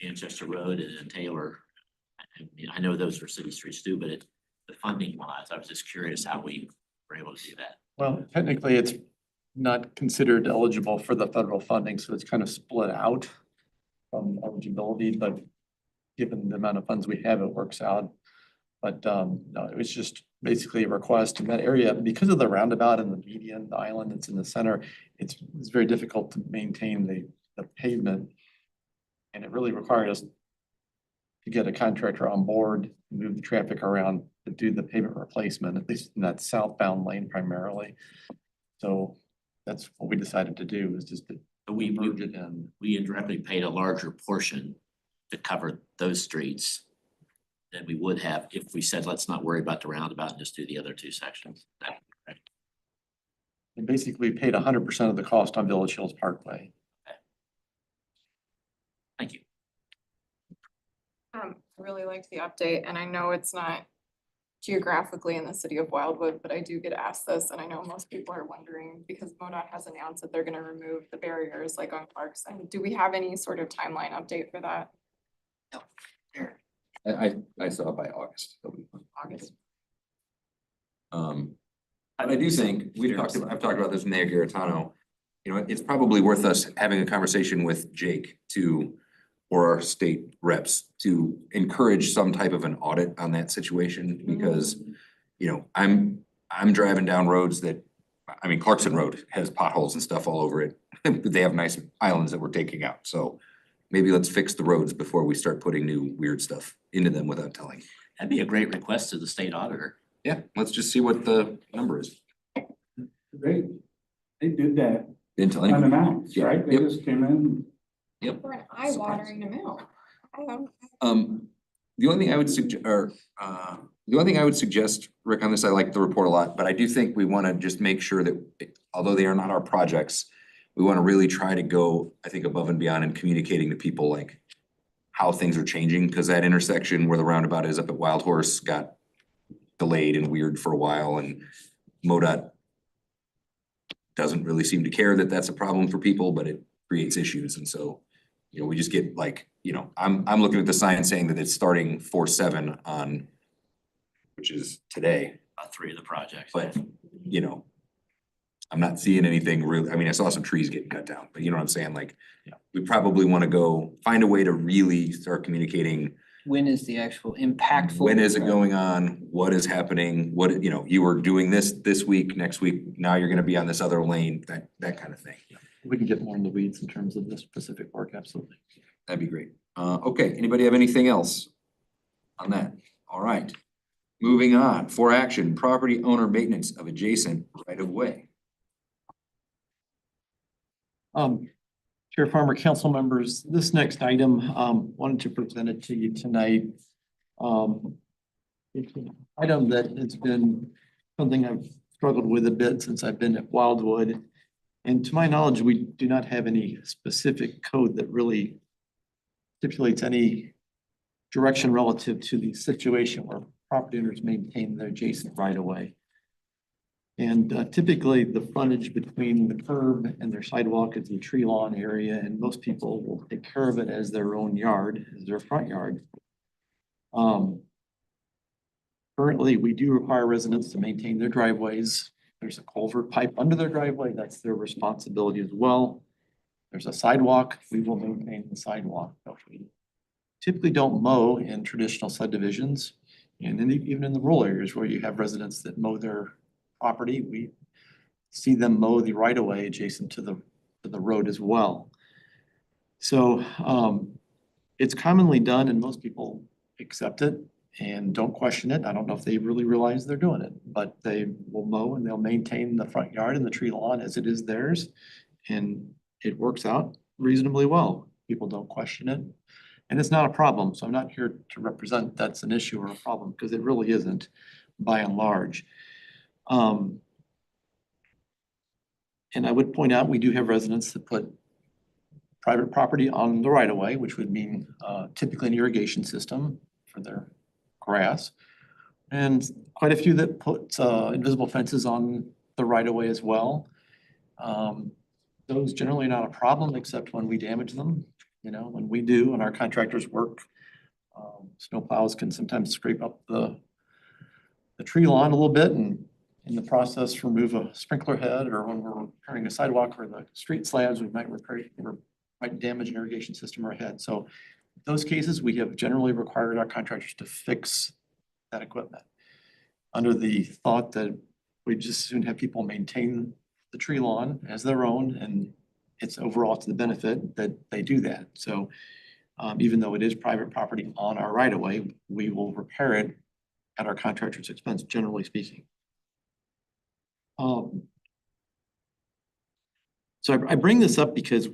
Manchester Road and then Taylor. I mean, I know those are city streets too, but the funding wise, I was just curious how we were able to do that.
well, technically it's not considered eligible for the federal funding, so it's kind of split out. from eligibility, but given the amount of funds we have, it works out. But no, it was just basically a request in that area because of the roundabout and the median, the island that's in the center. It's very difficult to maintain the pavement. And it really required us to get a contractor on board, move the traffic around to do the pavement replacement, at least in that southbound lane primarily. So that's what we decided to do, is just to
We
merge it in.
we indirectly paid a larger portion to cover those streets than we would have if we said, let's not worry about the roundabout and just do the other two sections.
And basically paid 100% of the cost on Village Hills Parkway.
Thank you.
I really liked the update, and I know it's not geographically in the city of Wildwood, but I do get asked this, and I know most people are wondering because MoDOT has announced that they're gonna remove the barriers like on Clark's. And do we have any sort of timeline update for that?
I saw it by August. It'll be fine.
August.
But I do think, I've talked about this with Mayor Garitano, you know, it's probably worth us having a conversation with Jake or our state reps to encourage some type of an audit on that situation, because, you know, I'm driving down roads that, I mean, Clarkson Road has potholes and stuff all over it. They have nice islands that we're taking out, so maybe let's fix the roads before we start putting new weird stuff into them without telling.
That'd be a great request to the state auditor.
Yeah, let's just see what the number is.
They did that
Didn't tell anyone.
unannounced,
Yeah,
right? They
yep.
just came in.
For an eye-watering amount.
The only thing I would suggest, Rick, on this, I like the report a lot, but I do think we wanna just make sure that, although they are not our projects, we wanna really try to go, I think, above and beyond in communicating to people like how things are changing, cause that intersection where the roundabout is up at Wild Horse got delayed and weird for a while, and MoDOT doesn't really seem to care that that's a problem for people, but it creates issues, and so, you know, we just get like, you know, I'm looking at the sign saying that it's starting 4/7 on, which is today,
Three of the projects.
but, you know, I'm not seeing anything really, I mean, I saw some trees getting cut down, but you know what I'm saying, like,
Yeah.
we probably wanna go find a way to really start communicating.
When is the actual impactful?
When is it going on? What is happening? What, you know, you were doing this week, next week, now you're gonna be on this other lane, that kind of thing.
We can get more in the weeds in terms of this specific work, absolutely.
That'd be great. Okay, anybody have anything else on that? All right. Moving on, for action, property owner maintenance of adjacent right of way.
Chair Farmer, council members, this next item, wanted to present it to you tonight. It's an item that has been something I've struggled with a bit since I've been at Wildwood. And to my knowledge, we do not have any specific code that really stipulates any direction relative to the situation where property owners maintain their adjacent right of way. And typically the frontage between the curb and their sidewalk is the tree lawn area, and most people will take care of it as their own yard, as their front yard. Currently, we do require residents to maintain their driveways. There's a culvert pipe under their driveway, that's their responsibility as well. There's a sidewalk, we will maintain the sidewalk. But we typically don't mow in traditional subdivisions. And even in the rural areas where you have residents that mow their property, we see them mow the right of way adjacent to the road as well. So it's commonly done and most people accept it and don't question it. I don't know if they really realize they're doing it, but they will mow and they'll maintain the front yard and the tree lawn as it is theirs. And it works out reasonably well. People don't question it. And it's not a problem. So I'm not here to represent that's an issue or a problem, because it really isn't by and large. And I would point out, we do have residents that put private property on the right of way, which would mean typically an irrigation system for their grass. And quite a few that put invisible fences on the right of way as well. Those generally not a problem, except when we damage them. You know, when we do and our contractors work, snow plows can sometimes scrape up the tree lawn a little bit and in the process remove a sprinkler head, or when we're repairing a sidewalk or the street slabs, we might might damage an irrigation system or a head. So those cases, we have generally required our contractors to fix that equipment. Under the thought that we just soon have people maintain the tree lawn as their own, and it's overall to the benefit that they do that. So even though it is private property on our right of way, we will repair it at our contractor's expense, generally speaking. So I bring this up because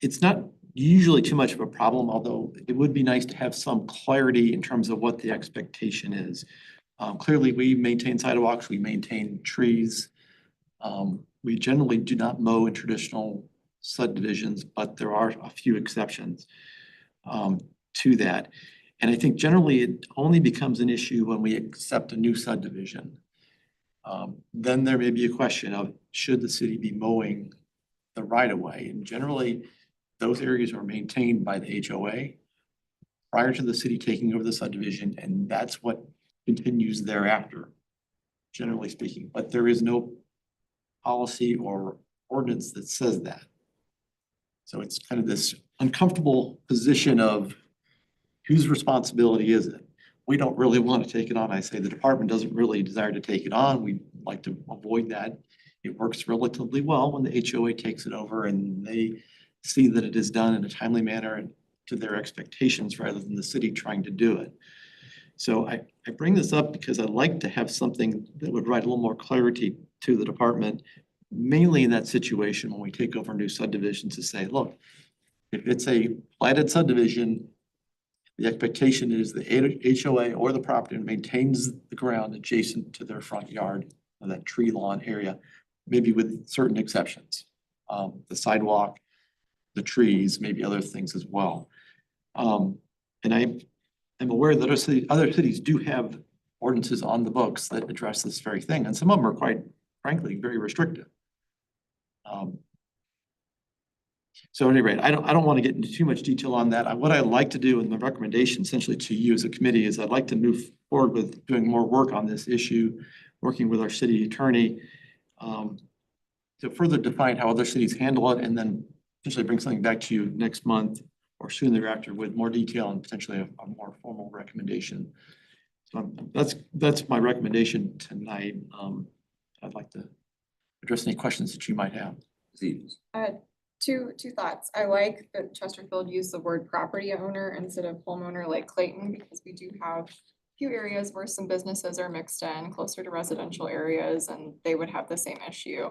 it's not usually too much of a problem, although it would be nice to have some clarity in terms of what the expectation is. Clearly, we maintain sidewalks, we maintain trees. We generally do not mow in traditional subdivisions, but there are a few exceptions to that. And I think generally it only becomes an issue when we accept a new subdivision. Then there may be a question of, should the city be mowing the right of way? And generally, those areas are maintained by the HOA prior to the city taking over the subdivision, and that's what continues thereafter, generally speaking. But there is no policy or ordinance that says that. So it's kind of this uncomfortable position of whose responsibility is it? We don't really want to take it on. I say the department doesn't really desire to take it on. We like to avoid that. It works relatively well when the HOA takes it over and they see that it is done in a timely manner and to their expectations rather than the city trying to do it. So I bring this up because I'd like to have something that would provide a little more clarity to the department, mainly in that situation when we take over new subdivisions to say, look, if it's a platted subdivision, the expectation is the HOA or the property maintains the ground adjacent to their front yard, or that tree lawn area, maybe with certain exceptions. The sidewalk, the trees, maybe other things as well. And I'm aware that other cities do have ordinances on the books that address this very thing, and some of them are quite frankly very restrictive. So at any rate, I don't want to get into too much detail on that. What I'd like to do, and the recommendation essentially to you as a committee, is I'd like to move forward with doing more work on this issue, working with our city attorney to further define how other cities handle it, and then potentially bring something back to you next month or soon thereafter with more detail and potentially a more formal recommendation. So that's my recommendation tonight. I'd like to address any questions that you might have.
Steve?
Two thoughts. I like that Chesterfield used the word property owner instead of homeowner like Clayton, because we do have a few areas where some businesses are mixed in closer to residential areas and they would have the same issue.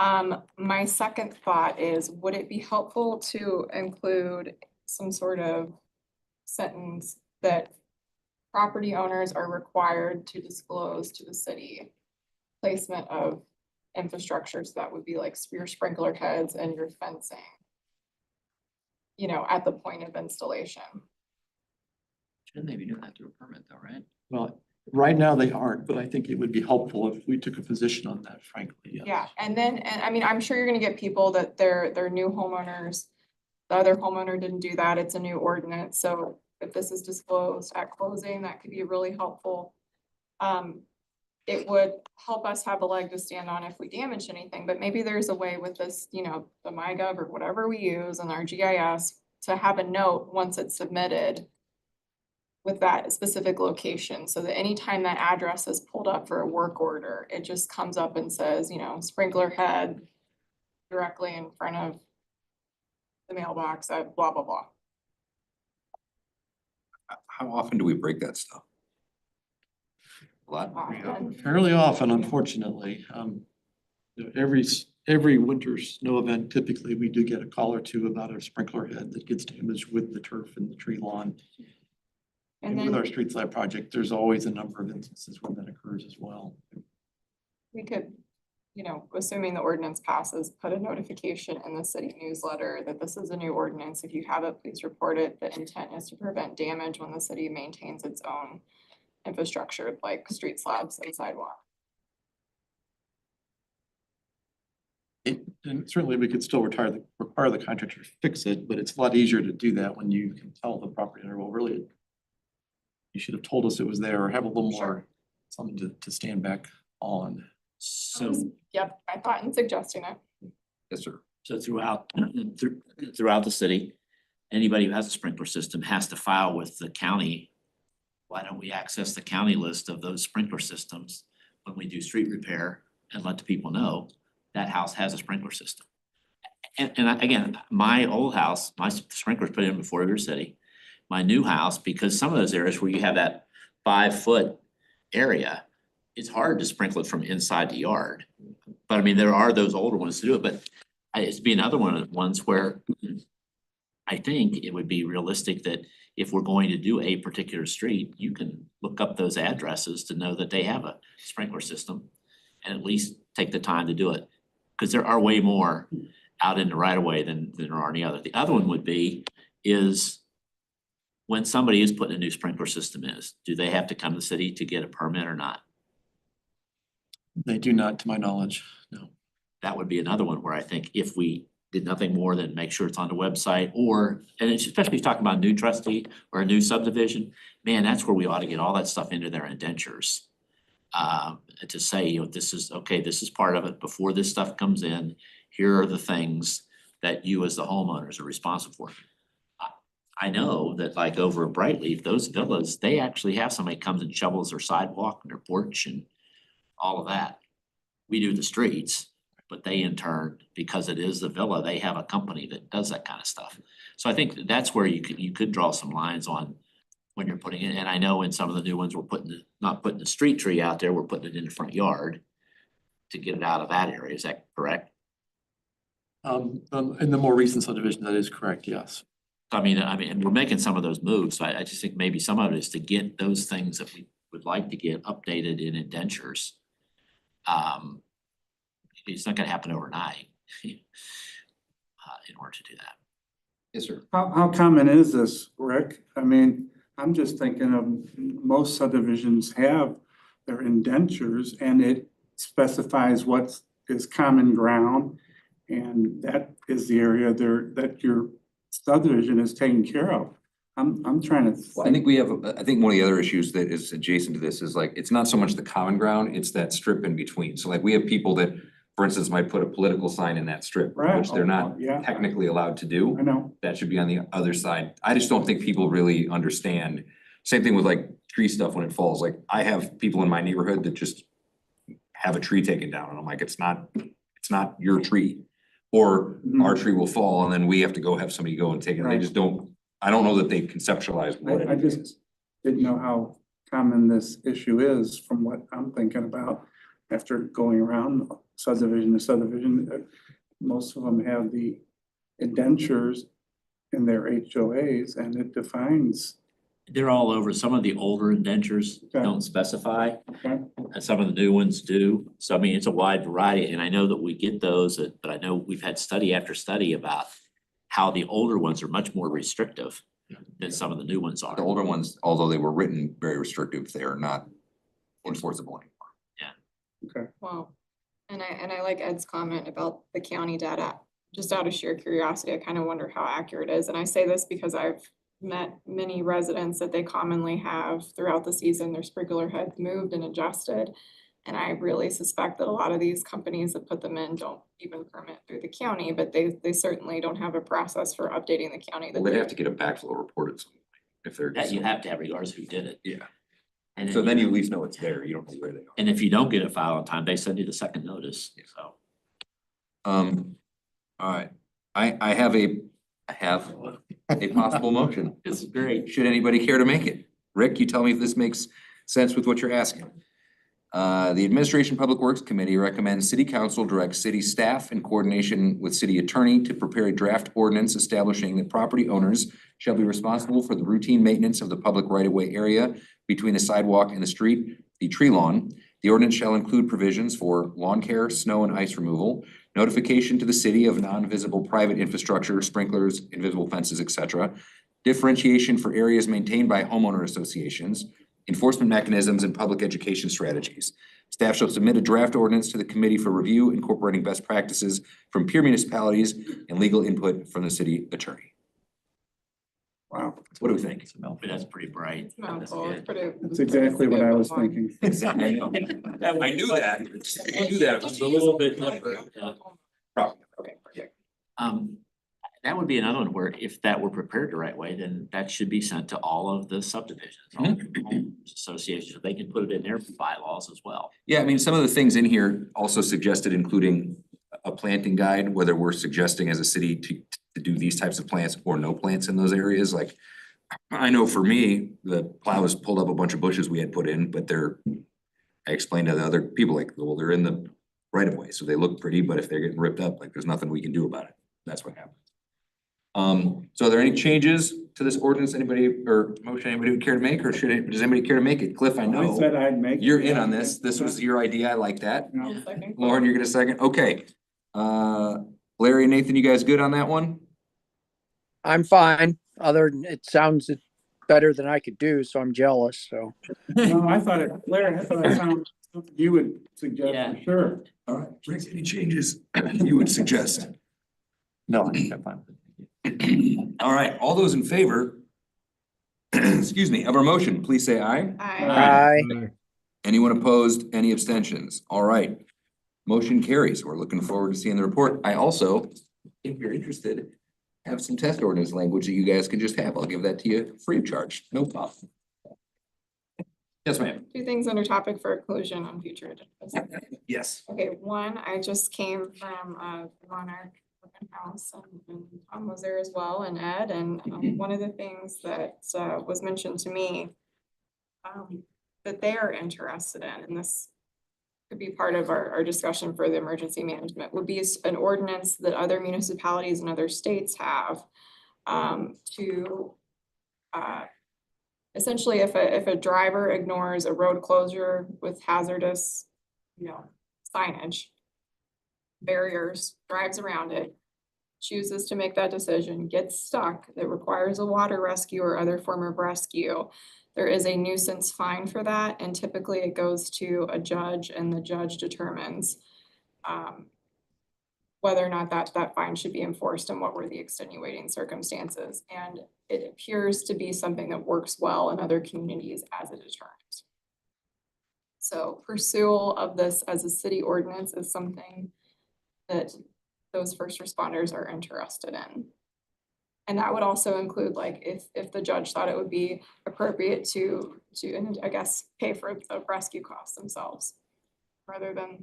My second thought is, would it be helpful to include some sort of sentence that property owners are required to disclose to the city placement of infrastructure? So that would be like your sprinkler heads and your fencing, you know, at the point of installation.
Shouldn't they be doing that through a permit though, right?
Well, right now they aren't, but I think it would be helpful if we took a position on that, frankly. Yes.
Yeah, and I mean, I'm sure you're gonna get people that they're new homeowners. The other homeowner didn't do that. It's a new ordinance. So if this is disclosed at closing, that could be really helpful. It would help us have a leg to stand on if we damage anything, but maybe there's a way with this, you know, the MyGov or whatever we use and our GIS to have a note once it's submitted with that specific location, so that anytime that address is pulled up for a work order, it just comes up and says, you know, sprinkler head directly in front of the mailbox at blah, blah, blah.
How often do we break that stuff? A lot?
Often.
Fairly often, unfortunately. You know, every winter snow event, typically we do get a call or two about a sprinkler head that gets damaged with the turf and the tree lawn.
And
And with our
then
street side project, there's always a number of instances where that occurs as well.
we could, you know, assuming the ordinance passes, put a notification in the city newsletter that this is a new ordinance. If you have it, please report it. The intent is to prevent damage when the city maintains its own infrastructure like street slabs and sidewalk.
And certainly we could still require the contractor to fix it, but it's a lot easier to do that when you can tell the property owner, well, really, you should have told us it was there, or have a little more, something to stand back on.
So
Yep, I thought in suggesting it.
Yes, sir.
So throughout the city, anybody who has a sprinkler system has to file with the county. Why don't we access the county list of those sprinkler systems when we do street repair and let the people know that house has a sprinkler system? Again, my old house, my sprinklers put in before River City. My new house, because some of those areas where you have that 5 foot area, it's hard to sprinkle it from inside the yard. But I mean, there are those older ones to do it, but it's be another one of the ones where I think it would be realistic that if we're going to do a particular street, you can look up those addresses to know that they have a sprinkler system and at least take the time to do it. Cause there are way more out in the right of way than there are any other. The other one would be is when somebody is putting a new sprinkler system do they have to come to the city to get a permit or not?
They do not, to my knowledge, no.
That would be another one where I think if we did nothing more than make sure it's on the website or, and it's especially talking about a new trustee or a new subdivision, man, that's where we ought to get all that stuff into their indentures. To say, you know, this is, okay, this is part of it. Before this stuff comes in, here are the things that you as the homeowners are responsible for. I know that like over at Brightleaf, those villas, they actually have somebody comes and shovels their sidewalk and their porch and all of that. We do the streets, but they in turn, because it is the villa, they have a company that does that kind of stuff. So I think that's where you could draw some lines on when you're putting it, and I know in some of the new ones, we're not putting the street tree out there, we're putting it in the front yard to get it out of that area. Is that correct?
In the more recent subdivision, that is correct, yes.
I mean, and we're making some of those moves. So I just think maybe some of it is to get those things that we would like to get updated in indentures. It's not gonna happen overnight in order to do that.
Yes, sir.
How common is this, Rick? I mean, I'm just thinking of most subdivisions have their indentures and it specifies what is common ground. And that is the area there that your subdivision is taken care of. I'm trying to.
Well, I think we have, I think one of the other issues that is adjacent to this is like, it's not so much the common ground, it's that strip in between. So like we have people that, for instance, might put a political sign in that strip,
Right.
which they're not
Yeah.
technically allowed to do.
I know.
That should be on the other side. I just don't think people really understand. Same thing with like tree stuff when it falls. Like I have people in my neighborhood that just have a tree taken down and I'm like, it's not your tree. Or our tree will fall and then we have to go have somebody go and take it. They
Right.
just don't, I don't know that they conceptualize what
I
it
just
is.
didn't know how common this issue is from what I'm thinking about after going around subdivision to subdivision. Most of them have the indentures in their HOAs and it defines.
They're all over. Some of the older indentures
Okay.
don't specify.
Okay.
And some of the new ones do. So I mean, it's a wide variety and I know that we get those, but I know we've had study after study about how the older ones are much more restrictive than some of the new ones
The
are.
older ones, although they were written very restrictive, they are not enforceable anymore.
Wow. And I like Ed's comment about the county data. Just out of sheer curiosity, I kind of wonder how accurate it is. And I say this because I've met many residents that they commonly have throughout the season, their sprinkler head moved and adjusted. And I really suspect that a lot of these companies that put them in don't even permit through the county, but they certainly don't have a process for updating the county.
Well,
that
they'd
they-
have to get a backflow report at some point if they're.
That you have to have regardless of who did it.
Yeah.
And
So then you at least know it's there. You don't know where they are.
and if you don't get a file on time, they send you the second notice, so.
All right, I have a possible motion.
It's great.
Should anybody care to make it? Rick, you tell me if this makes sense with what you're asking. The Administration Public Works Committee recommends City Council direct city staff in coordination with city attorney to prepare a draft ordinance establishing that property owners shall be responsible for the routine maintenance of the public right-of-way area between the sidewalk and the street, the tree lawn. The ordinance shall include provisions for lawn care, snow and ice removal, notification to the city of non-visible private infrastructure, sprinklers, invisible fences, etc., differentiation for areas maintained by homeowner associations, enforcement mechanisms, and public education strategies. Staff shall submit a draft ordinance to the committee for review, incorporating best practices from peer municipalities and legal input from the city attorney.
Wow,
What do we think?
But that's pretty bright.
It's a
That's
mouthful. It's
good.
pretty.
that's exactly what I was thinking.
Exactly. I knew that. I knew that. It was a little bit.
Okay, perfect.
That would be another one where if that were prepared the right way, then that should be sent to all of the subdivisions, all of the homes associations, they can put it in their bylaws as well.
Yeah, I mean, some of the things in here also suggested including a planting guide, whether we're suggesting as a city to do these types of plants or no plants in those areas, like. I know for me, the plows pulled up a bunch of bushes we had put in, but I explained to the other people like, well, they're in the right of way, so they look pretty, but if they're getting ripped up, like, there's nothing we can do about it. That's what happened. So are there any changes to this ordinance, anybody, or motion anybody would care to make, or does anybody care to make it? Cliff, I
I
know
said I'd make.
you're in on this. This was your idea. I like that.
You know,
I'll second.
Lauren, you're gonna second? Okay. Larry and Nathan, you guys good on that one?
I'm fine. It sounds better than I could do, so I'm jealous, so.
No, Larry, I thought it sounded something you would suggest
Yeah.
for sure.
All right, Rick, any changes you would suggest?
No, I think I'm fine. with it.
All right, all those in favor, excuse me, of our motion, please say aye.
Aye.
Anyone opposed, any abstentions? All right. Motion carries. We're looking forward to seeing the report. I also, if you're interested, have some test ordinance language that you guys can just have. I'll give that to you free of charge, no problem. Yes, ma'am.
Two things under topic for inclusion on future agendas.
Yes.
Okay, one, I just came from Monarch Open House and Tom was there as well and Ed, and one of the things that was mentioned to me that they are interested in, and this could be part of our discussion for the emergency management, would be an ordinance that other municipalities and other states have to essentially, if a driver ignores a road closure with hazardous, signage, barriers, drives around it, chooses to make that decision, gets stuck, that requires a water rescue or other form of rescue, there is a nuisance fine for that, and typically it goes to a judge, and the judge determines whether or not that fine should be enforced and what were the extenuating circumstances. And it appears to be something that works well in other communities as a deterrent. So pursual of this as a city ordinance is something that those first responders are interested in. And that would also include, like, if the judge thought it would be appropriate to, I guess, pay for the rescue costs themselves, rather than,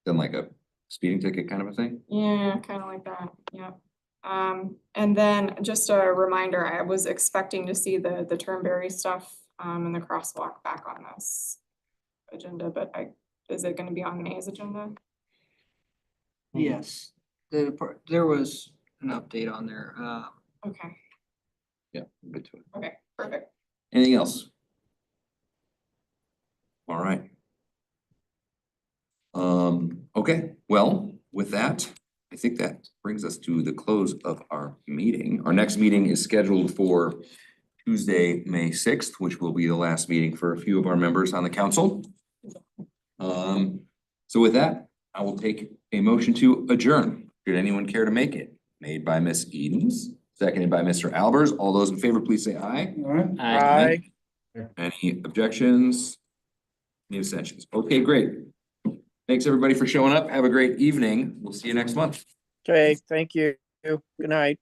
Then like a speeding ticket kind of a thing?
yeah, kind of like that, yeah. And then just a reminder, I was expecting to see the Turnberry stuff and the crosswalk back on this agenda, but is it gonna be on May's agenda?
Yes, there was an update on there.
Okay,
Yeah, good to it.
okay, perfect.
Anything else? All right. Okay, well, with that, I think that brings us to the close of our meeting. Our next meeting is scheduled for Tuesday, May 6th, which will be the last meeting for a few of our members on the council. So with that, I will take a motion to adjourn. Should anyone care to make it? Made by Ms. Edens, seconded by Mr. Albers. All those in favor, please say aye.
All right.
Aye.
Any objections? Any abstentions? Okay, great. Thanks, everybody, for showing up. Have a great evening. We'll see you next month.
Okay, thank you. Good night.